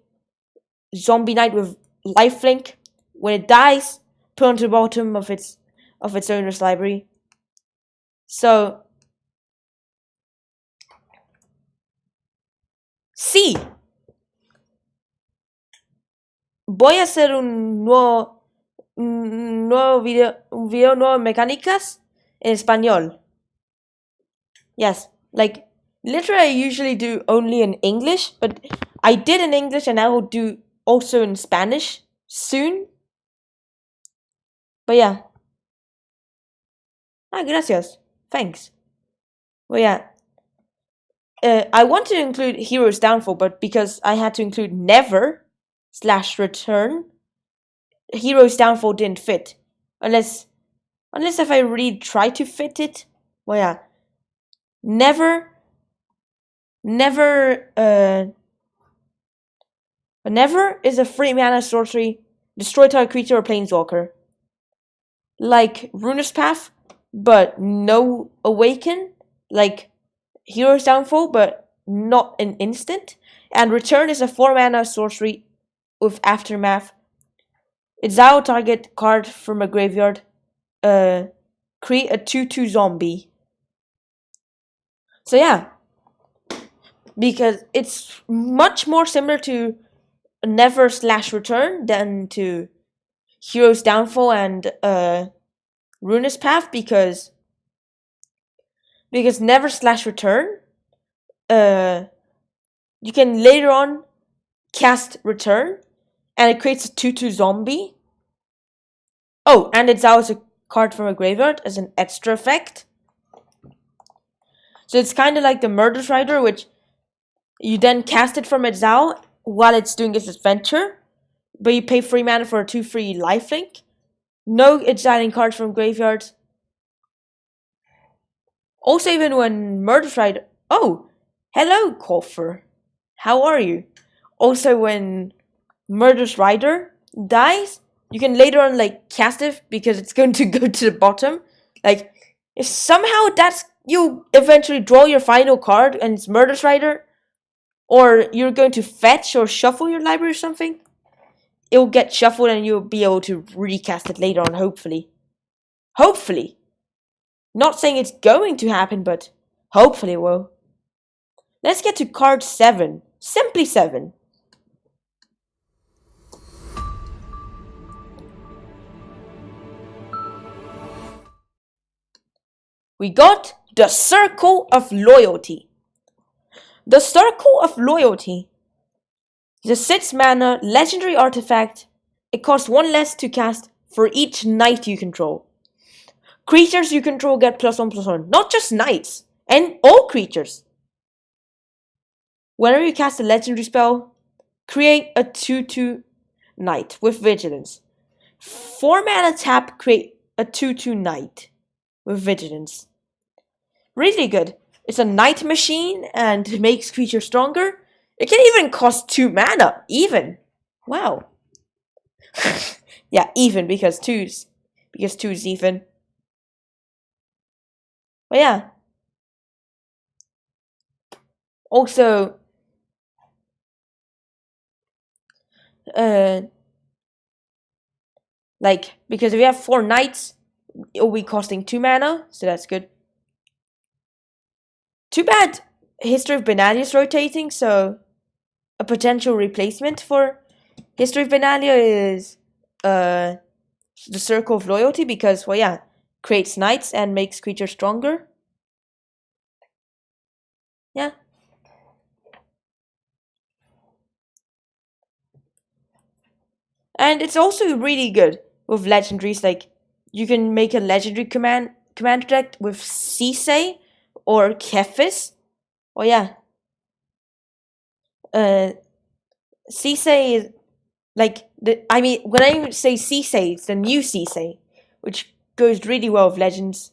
zombie knight with lifelink. When it dies, put onto the bottom of its owner's library. So sí, voy a hacer un video nuevo de mecánicas en español. Yes, like literally I usually do only in English, but I did in English and I will do also in Spanish soon. But yeah. Gracias. Thanks. Well, yeah. I want to include Hero's Downfall, but because I had to include never/return, Hero's Downfall didn't fit. Unless if I really try to fit it. Well, yeah. Never is a 3 mana sorcery. Destroy target creature or planeswalker. Like Ruinous Path, but no awaken. Like Hero's Downfall, but not an instant. And Return is a 4 mana sorcery with Aftermath. Exile target card from a graveyard. Create a 2/2 zombie. So yeah. Because it's much more similar to Never/Return than to Hero's Downfall and Ruinous Path, because Never/Return, you can later on cast Return, and it creates a 2/2 zombie. Oh, and it's always a card from a graveyard as an extra effect. So it's kind of like the Murderous Rider, which you then cast it from exile while it's doing its adventure, but you pay 3 mana for a 2/3 lifelink. No exiling cards from graveyards. Also, even when Murderous Rider... Oh, hello, Coffer. How are you? Also, when Murderous Rider dies, you can later on, like, cast it because it's going to go to the bottom. Like, if somehow you eventually draw your final card and it's Murderous Rider, or you're going to fetch or shuffle your library or something, it will get shuffled and you'll be able to recast it later on, hopefully. Hopefully. Not saying it's going to happen, but hopefully it will. Let's get to card 7. Simply 7. We got the Circle of Loyalty. The Circle of Loyalty is a 6 mana legendary artifact. It costs 1 less to cast for each knight you control. Creatures you control get +1/+1. Not just knights, and all creatures. Whenever you cast a legendary spell, create a 2/2 knight with vigilance. 4 mana tap, create a 2/2 knight with vigilance. Really good. It's a knight machine and makes creatures stronger. It can even cost 2 mana, even. Wow. Yeah, even because 2 is even. But yeah. Also, like, because if you have 4 knights, it will be costing 2 mana, so that's good. Too bad History of Banania is rotating, so a potential replacement for History of Benalia is the Circle of Loyalty because, well, yeah, creates knights and makes creatures stronger. Yeah. And it's also really good with legendaries. Like, you can make a legendary commander deck with Sisay or Kefis. Oh yeah. Sisay is like when I say Sisay, it's the new Sisay, which goes really well with legends.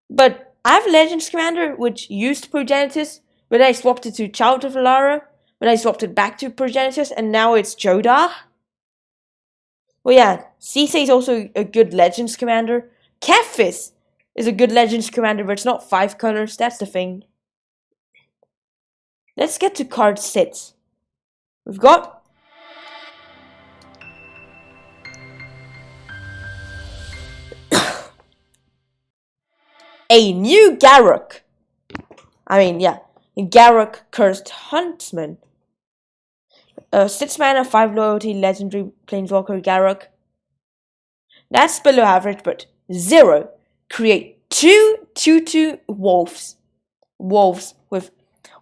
But I have a Legends commander which used Progenitus, but I swapped it to Child of Alara, but I swapped it back to Progenitus, and now it's Jodar. Well, yeah, Sisay is also a good Legends commander. Kefis is a good Legends commander, but it's not 5 colors, that's the thing. Let's get to card 6. We've got a new Garruk. Garruk Cursed Huntsman. 6 mana, 5 loyalty, legendary Planeswalker Garruk. That's below average, but 0. Create 2/2/2 wolves. Wolves with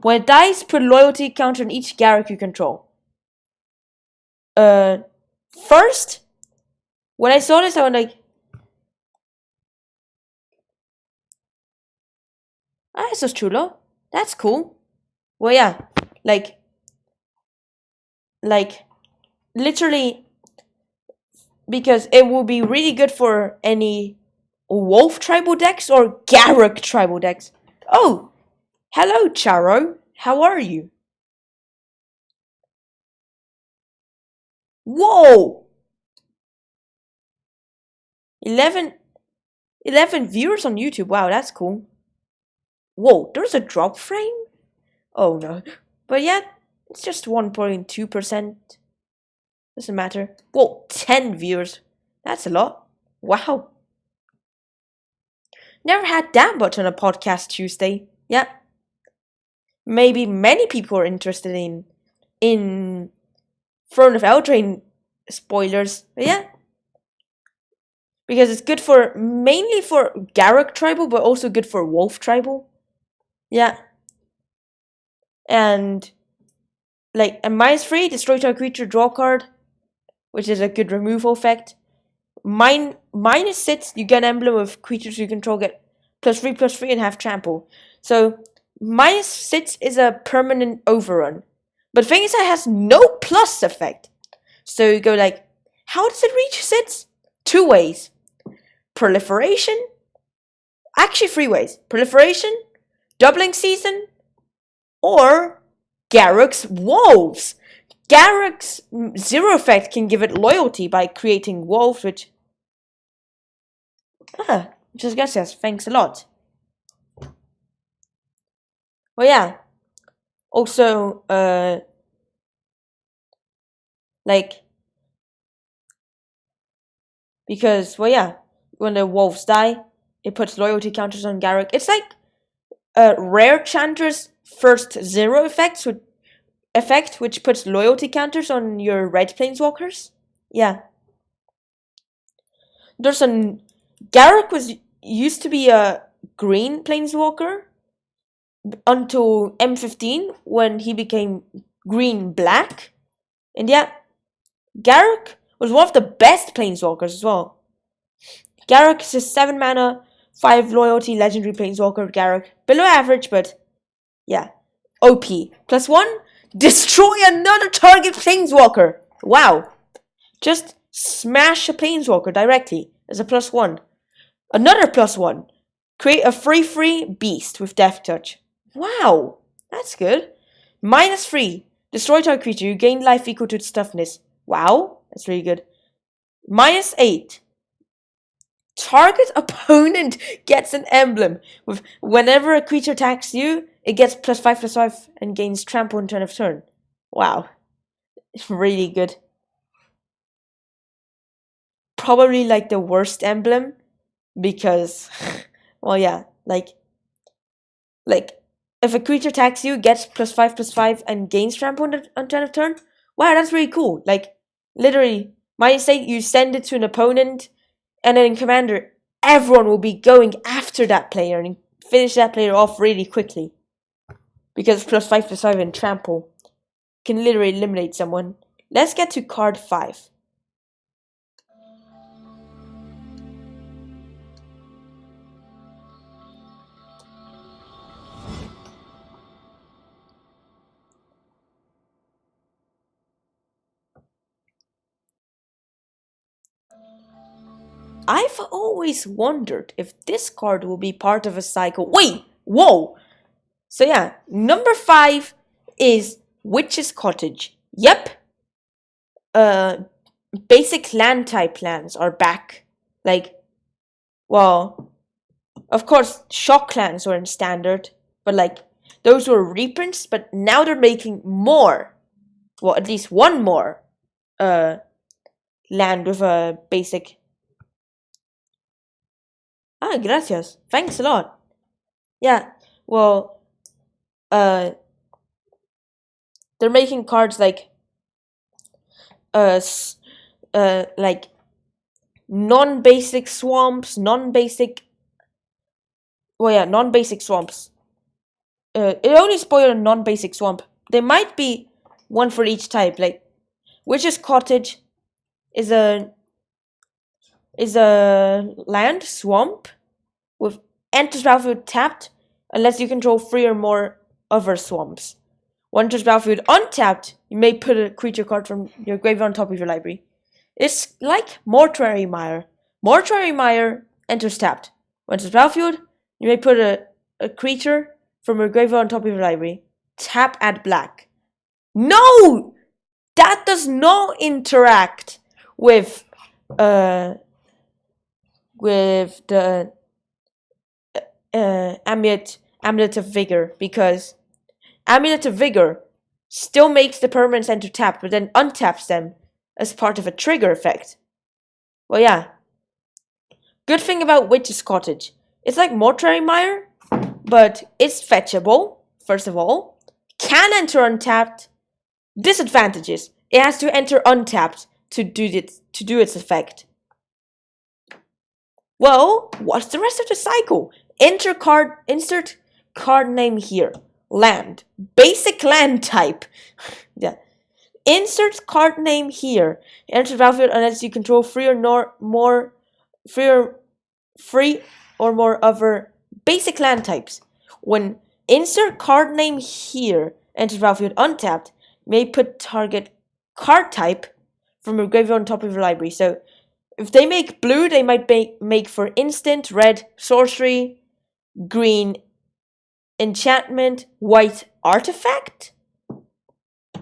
when it dies, put loyalty counter on each Garruk you control. First, when I saw this, I was like, eso es chulo. That's cool. Well, yeah, like, literally, because it will be really good for any wolf tribal decks or Garruk tribal decks. Oh, hello, Charo. How are you? Whoa! 11 viewers on YouTube. Wow, that's cool. Whoa, there's a drop frame? Oh no. But yeah, it's just 1.2%. Doesn't matter. Whoa, 10 viewers. That's a lot. Wow. Never had that much on a podcast Tuesday. Yeah. Maybe many people are interested in Throne of Eldraine spoilers. But yeah. Because it's good for mainly for Garruk tribal, but also good for Wolf tribal. Yeah. And like a -3, destroy target creature, draw card, which is a good removal effect. -6, you get an emblem of creatures you control get +3/+3 and have trample. So -6 is a permanent overrun. But the thing is that it has no plus effect. So you go like, how does it reach 6? 2 ways. Proliferation. Actually 3 ways. Proliferation, doubling season, or Garruk's Wolves. Garruk's 0 effect can give it loyalty by creating wolves, which is yes, thanks a lot. Well, yeah. Also, because, well, yeah, when the wolves die, it puts loyalty counters on Garruk. It's like Rare Chanter's first 0 effect, which puts loyalty counters on your red planeswalkers. Yeah. There's a Garruk used to be a green planeswalker until M15 when he became green-black. And yeah, Garruk was one of the best planeswalkers as well. Garruk is a 7 mana, 5 loyalty legendary planeswalker Garruk. Below average, but yeah. OP. +1, destroy another target planeswalker. Wow. Just smash a planeswalker directly as a +1. Another +1. Create a 3/3 beast with Death Touch. Wow, that's good. -3. Destroy target creature. You gain life equal to its toughness. Wow, that's really good. -8. Target opponent gets an emblem with whenever a creature attacks you, it gets +5/+5 and gains trample on turn of turn. Wow, it's really good. Probably like the worst emblem because, well, yeah, like if a creature attacks you, gets +5/+5 and gains trample on turn of turn. Wow, that's really cool. Like, literally, my state, you send it to an opponent, and then in Commander, everyone will be going after that player and finish that player off really quickly. Because +5/+5 and trample can literally eliminate someone. Let's get to card 5. I've always wondered if this card will be part of a cycle. Wait! Whoa! So yeah, number 5 is Witch's Cottage. Yep. Basic land type lands are back. Like, well, of course, shock clans were in standard, but like, those were reprints, but now they're making more. Well, at least one more land with a basic. Ah, gracias. Thanks a lot. Yeah, well, they're making cards like like non-basic swamps, non-basic swamps. It only spoiled a non-basic swamp. There might be one for each type. Like, Witch's Cottage is a land swamp with enters battlefield tapped unless you control 3 or more other swamps. Once enters battlefield untapped, you may put a creature card from your graveyard on top of your library. It's like Mortuary Mire. Mortuary Mire enters tapped. Once enters battlefield, you may put a creature from your graveyard on top of your library. Tap, add black. No! That does not interact with the Amulet of Vigor, because Amulet of Vigor still makes the permanents enter tapped, but then untaps them as part of a trigger effect. Well, yeah. Good thing about Witch's Cottage. It's like Mortuary Mire, but it's fetchable, first of all. Can enter untapped. Disadvantages. It has to enter untapped to do its effect. Well, what's the rest of the cycle? Insert card name here. Land. Basic land type. Yeah. Insert card name here. Enter battlefield unless you control 3 or more other basic land types. When insert card name here enters battlefield untapped, may put target card type from your graveyard on top of your library. So if they make blue, they might make for instant, red, sorcery, green, enchantment, white, artifact?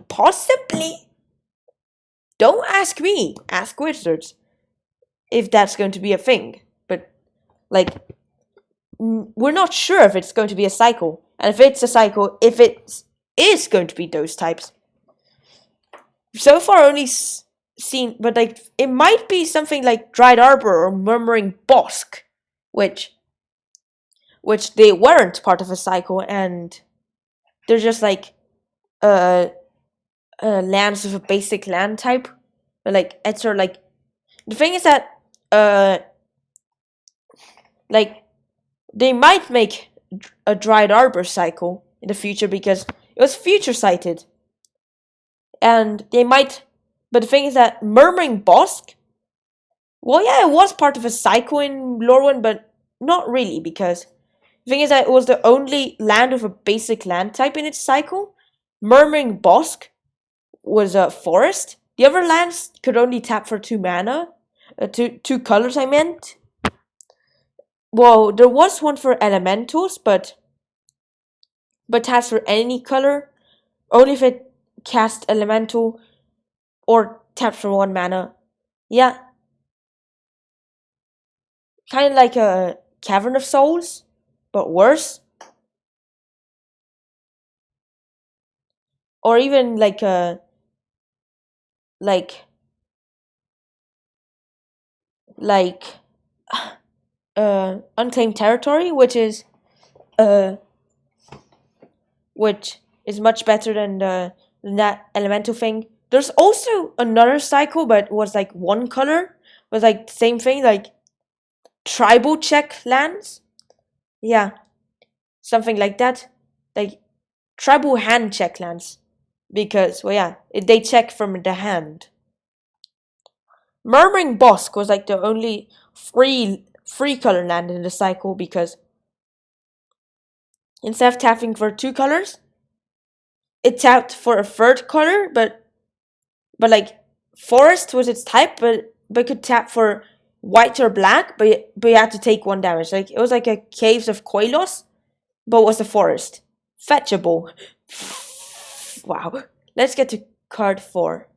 Possibly. Don't ask me, ask Wizards if that's going to be a thing. But, like, we're not sure if it's going to be a cycle. And if it's a cycle, if it is going to be those types. So far, only seen, but like, it might be something like Dried Arbor or Murmuring Bosk, which they weren't part of a cycle, and they're just like lands with a basic land type. But like, it's sort of like, the thing is that like, they might make a Dried Arbor cycle in the future because it was future sighted, and they might. But the thing is that Murmuring Bosk, well, yeah, it was part of a cycle in Lore 1, but not really, because the thing is that it was the only land with a basic land type in its cycle. Murmuring Bosk was a forest. The other lands could only tap for 2 mana. Two colors, I meant. Well, there was one for elementals, but taps for any color. Only if it cast elemental or taps for 1 mana. Yeah. Kind of like a Cavern of Souls, but worse. Or even like a Unclaimed Territory, which is which is much better than that elemental thing. There's also another cycle, but it was like one color, was like the same thing, like tribal check lands. Yeah, something like that, like tribal hand check lands, because well, yeah, they check from the hand. Murmuring Bosk was like the only free color land in the cycle, because instead of tapping for 2 colors, it tapped for a third color, but like forest was its type, but could tap for white or black, but you had to take 1 damage. Like it was like a Caves of Koilos, but was a forest. Fetchable. Wow. Let's get to card 4.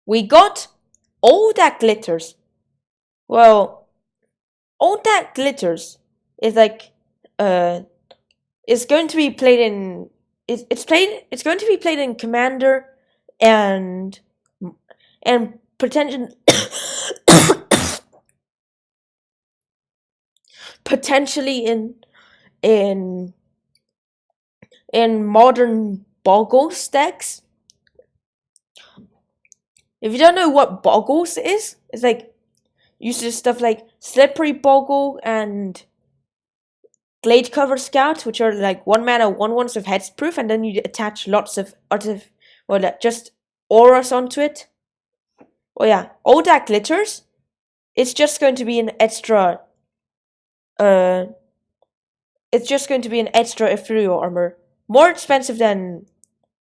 We got All That Glitters. Well, All That Glitters is like it's going to be played in it's going to be played in Commander and potentially in modern Boggles decks. If you don't know what Boggles is, it's like uses stuff like Slippery Boggle and Glade Cover Scout, which are like 1 mana 1/1s with hexproof, and then you attach lots of just auras onto it. Oh yeah, All That Glitters. It's just going to be an extra. It's just going to be an extra ethereal armor, more expensive than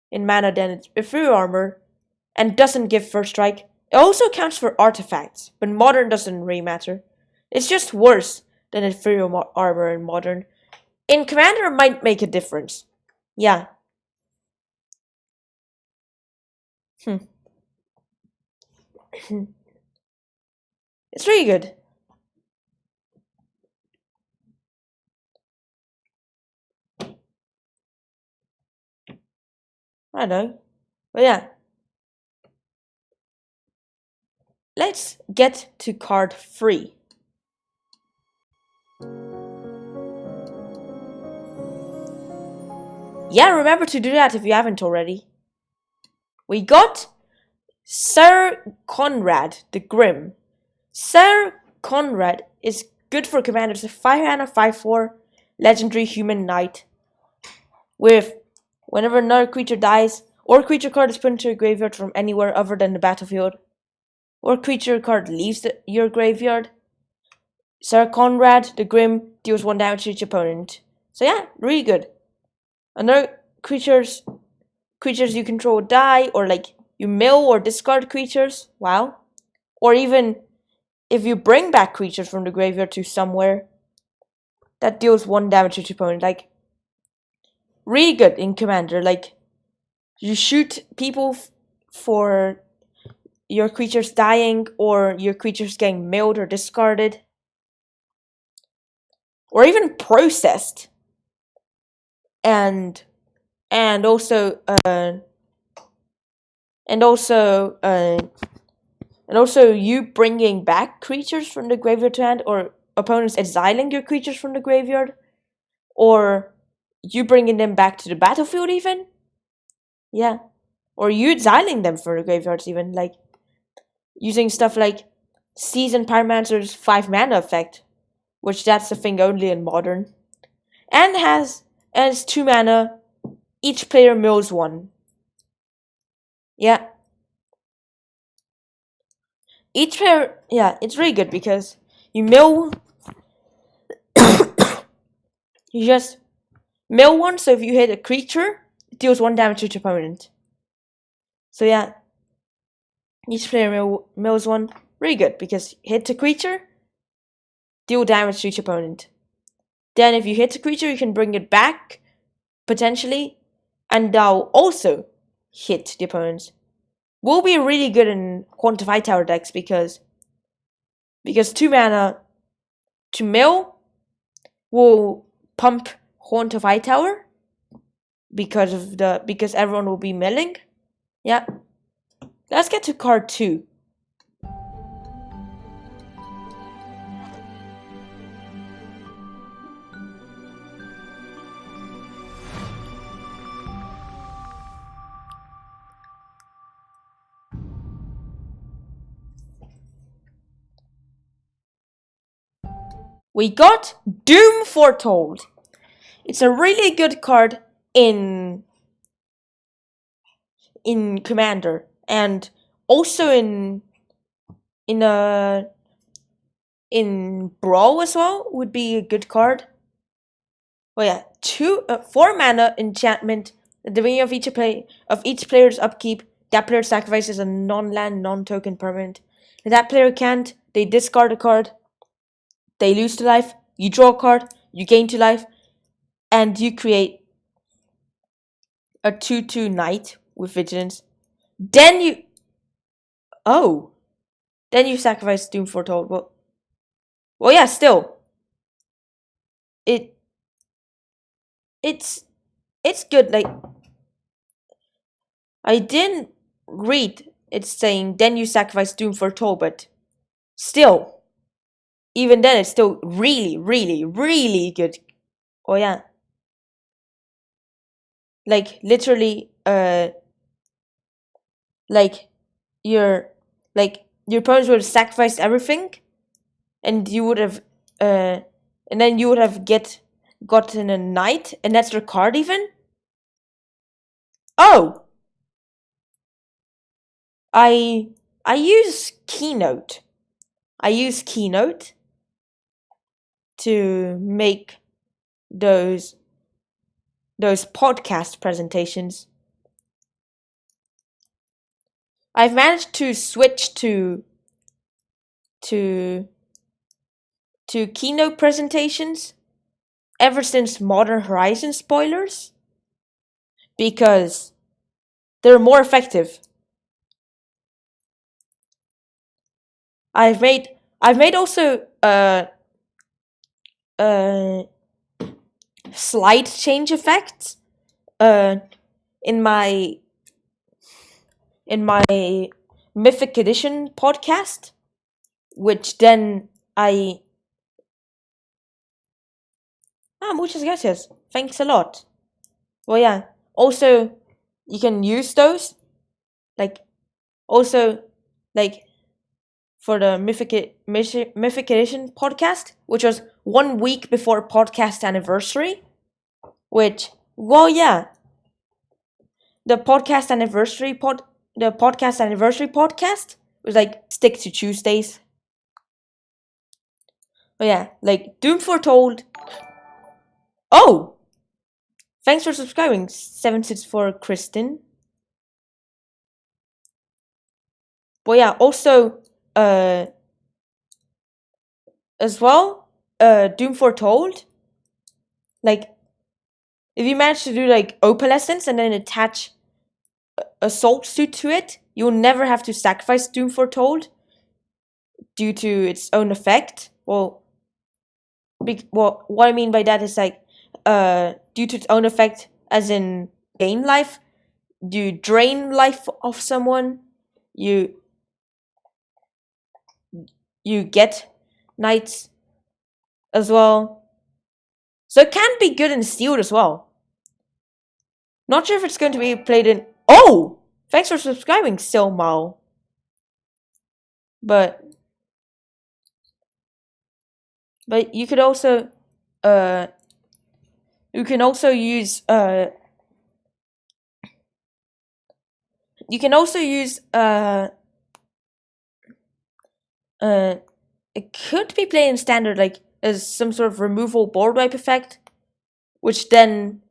in mana than ethereal armor, and doesn't give first strike. It also counts for artifacts, but modern doesn't really matter. It's just worse than ethereal armor in modern. In Commander, it might make a difference. Yeah. It's really good. I don't know. But yeah. Let's get to card 3. Yeah, remember to do that if you haven't already. We got Sir Conrad the Grim. Sir Conrad is good for commanders of 5 mana 5/4 legendary human knight. With whenever another creature dies, or creature card is put into your graveyard from anywhere other than the battlefield, or creature card leaves your graveyard, Sir Conrad the Grim deals 1 damage to each opponent. So yeah, really good. Another creatures you control die, or like you mill or discard creatures. Wow. Or even if you bring back creatures from the graveyard to somewhere, that deals 1 damage to each opponent. Like, really good in Commander. Like, you shoot people for your creatures dying, or your creatures getting milled or discarded, or even processed, and also you bringing back creatures from the graveyard to hand, or opponents exiling your creatures from the graveyard, or you bringing them back to the battlefield even. Yeah. Or you exiling them from the graveyards even, like using stuff like Seasoned Pyromancer's 5 mana effect, which that's a thing only in modern, and it's 2 mana, each player mills 1. Yeah. Each player, yeah, it's really good because you mill, you just mill 1, so if you hit a creature, it deals 1 damage to each opponent. So yeah, each player mills 1, really good, because hit a creature, deal damage to each opponent. Then if you hit a creature, you can bring it back, potentially, and they'll also hit the opponents. Will be really good in Quantify Tower decks because 2 mana to mill will pump Haunt of Hightower because everyone will be milling. Yeah. Let's get to card 2. We got Doom Foretold. It's a really good card in Commander, and also in Brawl as well would be a good card. Oh yeah, 4 mana enchantment. At the beginning of each player's upkeep, that player sacrifices a non-land, non-token permanent. If that player can't, they discard a card. They lose to life. You draw a card. You gain to life, and you create a 2/2 knight with vigilance. Then you sacrifice Doom Foretold. Well, yeah. Still, it's good. Like, I didn't read it saying then you sacrifice Doom Foretold, but still, even then, it's still really, really, really good. Oh yeah. Like, literally, like your opponents would have sacrificed everything, and you would have and then you would have gotten a knight, and that's your card even. Oh, I use Keynote. I use Keynote to make those podcast presentations. I've managed to switch to Keynote presentations ever since Modern Horizon spoilers, because they're more effective. I've made also slide change effects in my Mythic Edition podcast, which then muchas gracias. Thanks a lot. Well, yeah. Also, you can use those, for the Mythic Edition podcast, which was 1 week before podcast anniversary. Which, well, yeah. The podcast anniversary podcast was stick to Tuesdays. Oh yeah, Doom Foretold. Oh! Thanks for subscribing, 764 Kristen. But yeah, also, as well, Doom Foretold. If you manage to do Opalescence and then attach Assault Suit to it, you'll never have to sacrifice Doom Foretold due to its own effect. Well, what I mean by that is due to its own effect, as in gain life, you drain life of someone, you get knights as well. So it can be good in sealed as well. Not sure if it's going to be played in... Oh! Thanks for subscribing, Silmal. But you could also use it could be played in standard as some sort of removal board wipe effect, which then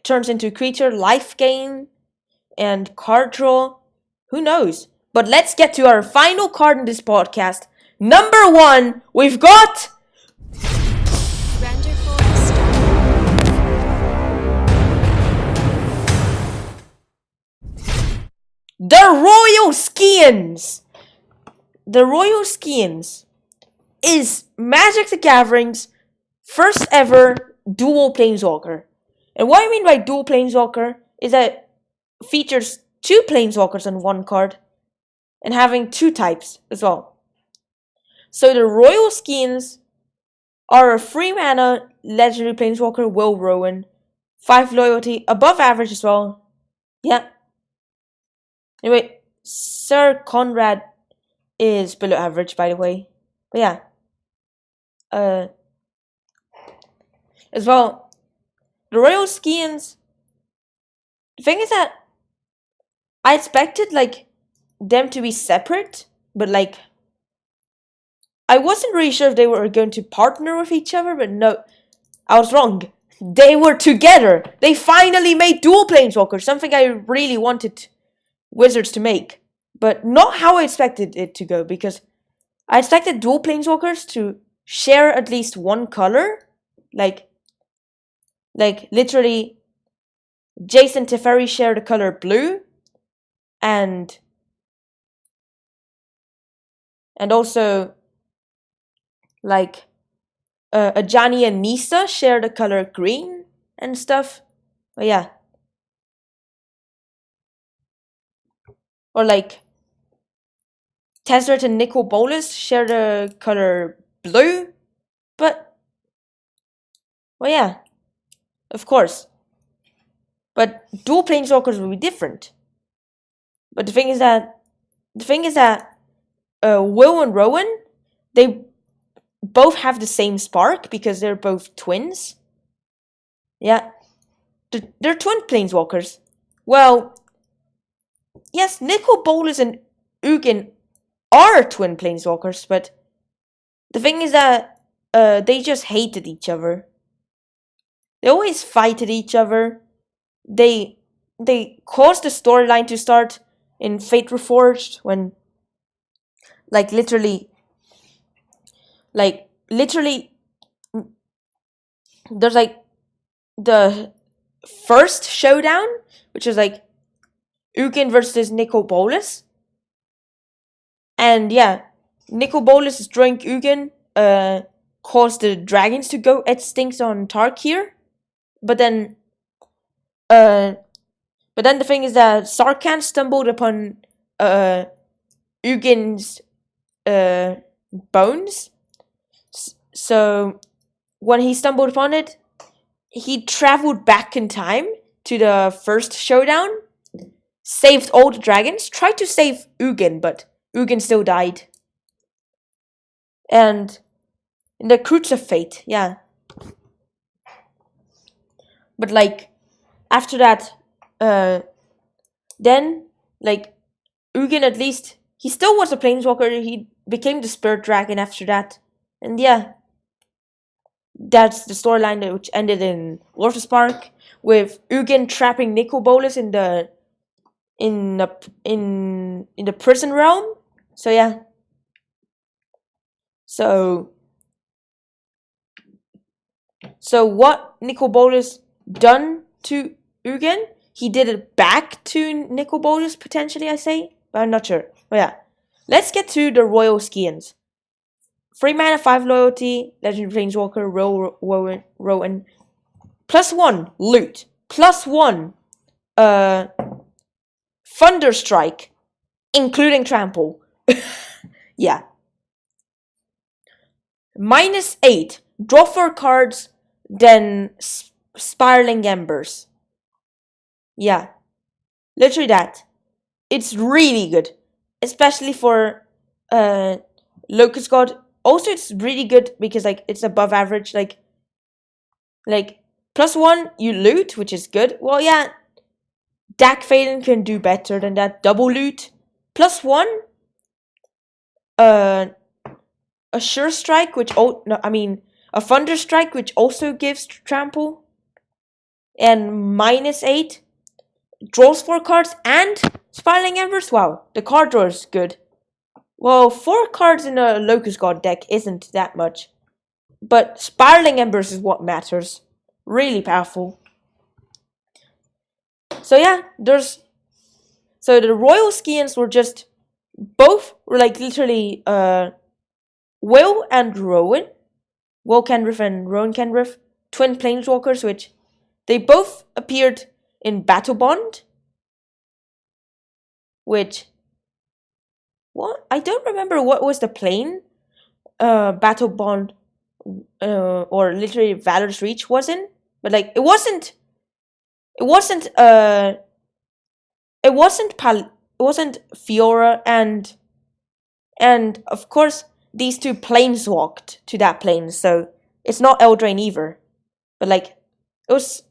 turns into creature life gain and card draw. Who knows? But let's get to our final card in this podcast. Number 1, we've got the Royal Skians. The Royal Skians is Magic the Gathering's first ever dual Planeswalker. And what I mean by dual Planeswalker is that it features 2 Planeswalkers on one card and having 2 types as well. So the Royal Scions are a 3 mana legendary Planeswalker, Will Rowan, 5 loyalty, above average as well. Yeah. Anyway, Sir Conrad is below average, by the way. But yeah. As well, the Royal Scions, the thing is that I expected like them to be separate, but like I wasn't really sure if they were going to partner with each other, but no, I was wrong. They were together. They finally made dual Planeswalkers, something I really wanted Wizards to make, but not how I expected it to go, because I expected dual Planeswalkers to share at least one color, like literally Jason Teferi share the color blue, and also like Ajani and Nisa share the color green and stuff. But yeah. Or like Tezzeret and Nicol Bolas share the color blue. But well, yeah, of course. But dual Planeswalkers will be different. But the thing is that Will and Rowan, they both have the same spark because they're both twins. Yeah. They're twin Planeswalkers. Well, yes, Nicol Bolas and Ugin are twin Planeswalkers, but the thing is that they just hated each other. They always fighted each other. They caused the storyline to start in Fate Reforged when literally there's like the first showdown, which is like Ugin versus Nicol Bolas. And yeah, Nicol Bolas drank Ugin, caused the dragons to go extinct on Tarkir. But then the thing is that Sarkhan stumbled upon Ugin's bones. So when he stumbled upon it, he traveled back in time to the first showdown, saved all the dragons, tried to save Ugin, but Ugin still died. And in the Croods of Fate, yeah. But like after that, then like Ugin, at least he still was a Planeswalker. He became the Spirit Dragon after that, and yeah, that's the storyline which ended in LevelUp with Ugin trapping Nicol Bolas in the prison realm. So yeah. So what Nicol Bolas done to Ugin, he did it back to Nicol Bolas potentially, I say, but I'm not sure. But yeah, let's get to the Royal Scions. 3 mana, 5 loyalty, Legendary Planeswalker, Rowan, +1 loot, +1 Thunderstrike, including trample. Yeah. -8, draw 4 cards, then Spiraling Embers. Yeah, literally that. It's really good, especially for Locust God. Also, it's really good because like it's above average. Like +1 you loot, which is good. Well, yeah, Dak Phalan can do better than that. Double loot, +1 a Sure Strike, which a Thunder Strike, which also gives trample, and -8 draws 4 cards and Spiraling Embers. Wow, the card draw is good. Well, 4 cards in a Locust God deck isn't that much, but Spiraling Embers is what matters. Really powerful. So yeah, so the Royal Scions were just both were like literally Will and Rowan, Will Kenrith and Rowan Kenrith, twin planeswalkers, which they both appeared in Battle Bond. Which, what? I don't remember what was the plane Battle Bond or literally Valor's Reach was in, but like it wasn't Fiora, and of course these two planeswalked to that plane, so it's not Eldraine either. But like it was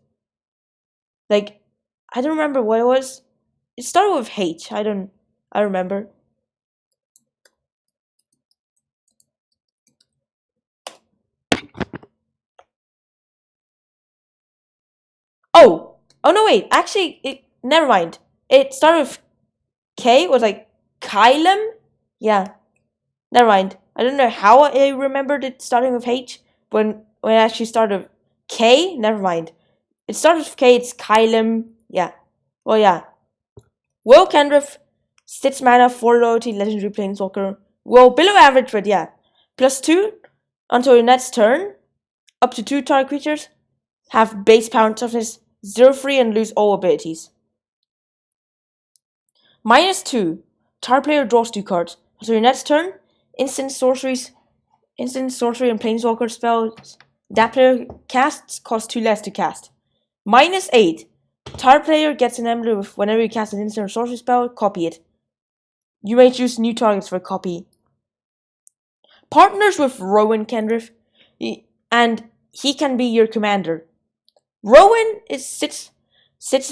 like I don't remember what it was. It started with H. I remember. Oh no, wait, actually never mind. It started with K. It was like Kylem. Yeah, never mind. I don't know how I remembered it starting with H when it actually started with K. Never mind. It started with K. It's Kylem. Yeah. Well, yeah. Will Kendriff, 6 mana, 4 loyalty, legendary planeswalker. Well, below average, but yeah. +2 until your next turn. Up to 2 target creatures have base power and toughness 0-3 and lose all abilities. -2. Target player draws 2 cards. Until your next turn, instant sorcery and planeswalker spells that player casts cost 2 less to cast. -8. Target player gets an emblem with whenever you cast an instant or sorcery spell, copy it. You may choose new targets for copy. Partners with Rowan Kendriff, and he can be your commander. Rowan is 6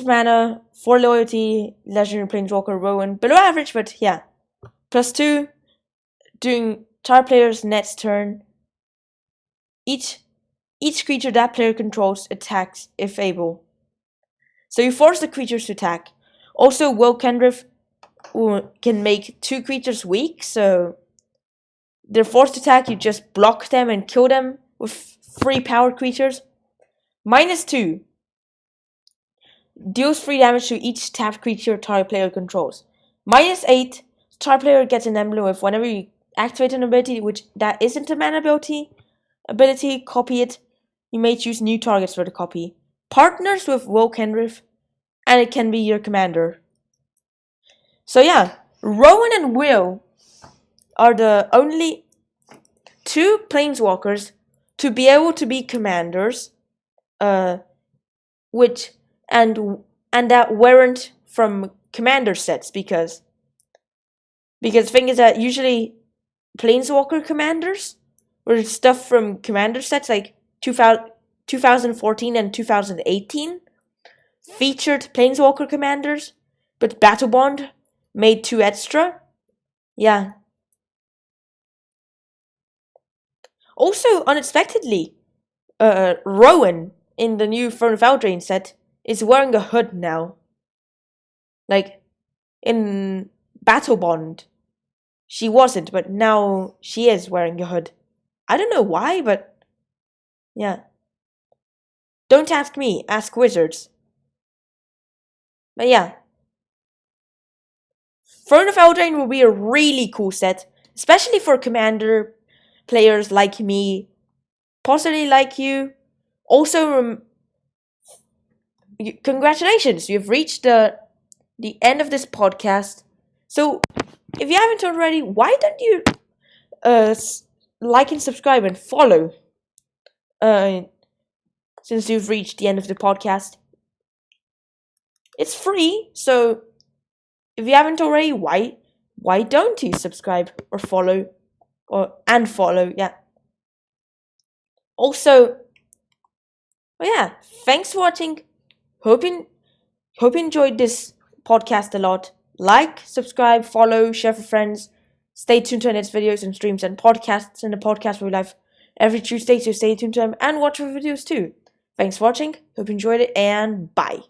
mana, 4 loyalty, legendary planeswalker Rowan. Below average, but yeah. +2, during target player's next turn, each creature that player controls attacks if able. So you force the creatures to attack. Also, Will Kendriff can make 2 creatures weak, so they're forced to attack, you just block them and kill them with 3 powered creatures. -2. Deals 3 damage to each tapped creature target player controls. -8. Target player gets an emblem with whenever you activate an ability that isn't a mana ability, copy it. You may choose new targets for the copy. Partners with Will Kendriff, and it can be your commander. So yeah, Rowan and Will are the only 2 planeswalkers to be able to be commanders, which and that weren't from commander sets, because the thing is that usually planeswalker commanders were stuff from commander sets like 2014 and 2018 featured planeswalker commanders, but Battle Bond made 2 extra. Yeah. Also, unexpectedly, Rowan in the new Throne of Eldraine set is wearing a hood now. Like, in Battle Bond, she wasn't, but now she is wearing a hood. I don't know why, but yeah. Don't ask me, ask wizards. But yeah. Throne of Eldraine will be a really cool set, especially for commander players like me, possibly like you. Also, congratulations, you've reached the end of this podcast. So, if you haven't already, why don't you like and subscribe and follow? Since you've reached the end of the podcast, it's free. So, if you haven't already, why don't you subscribe or follow, follow? Yeah. Also, yeah, thanks for watching. Hope you enjoyed this podcast a lot. Like, subscribe, follow, share for friends. Stay tuned to our next videos and streams and podcasts. And the podcast will be live every Tuesday, so stay tuned to them and watch our videos too. Thanks for watching. Hope you enjoyed it, and bye.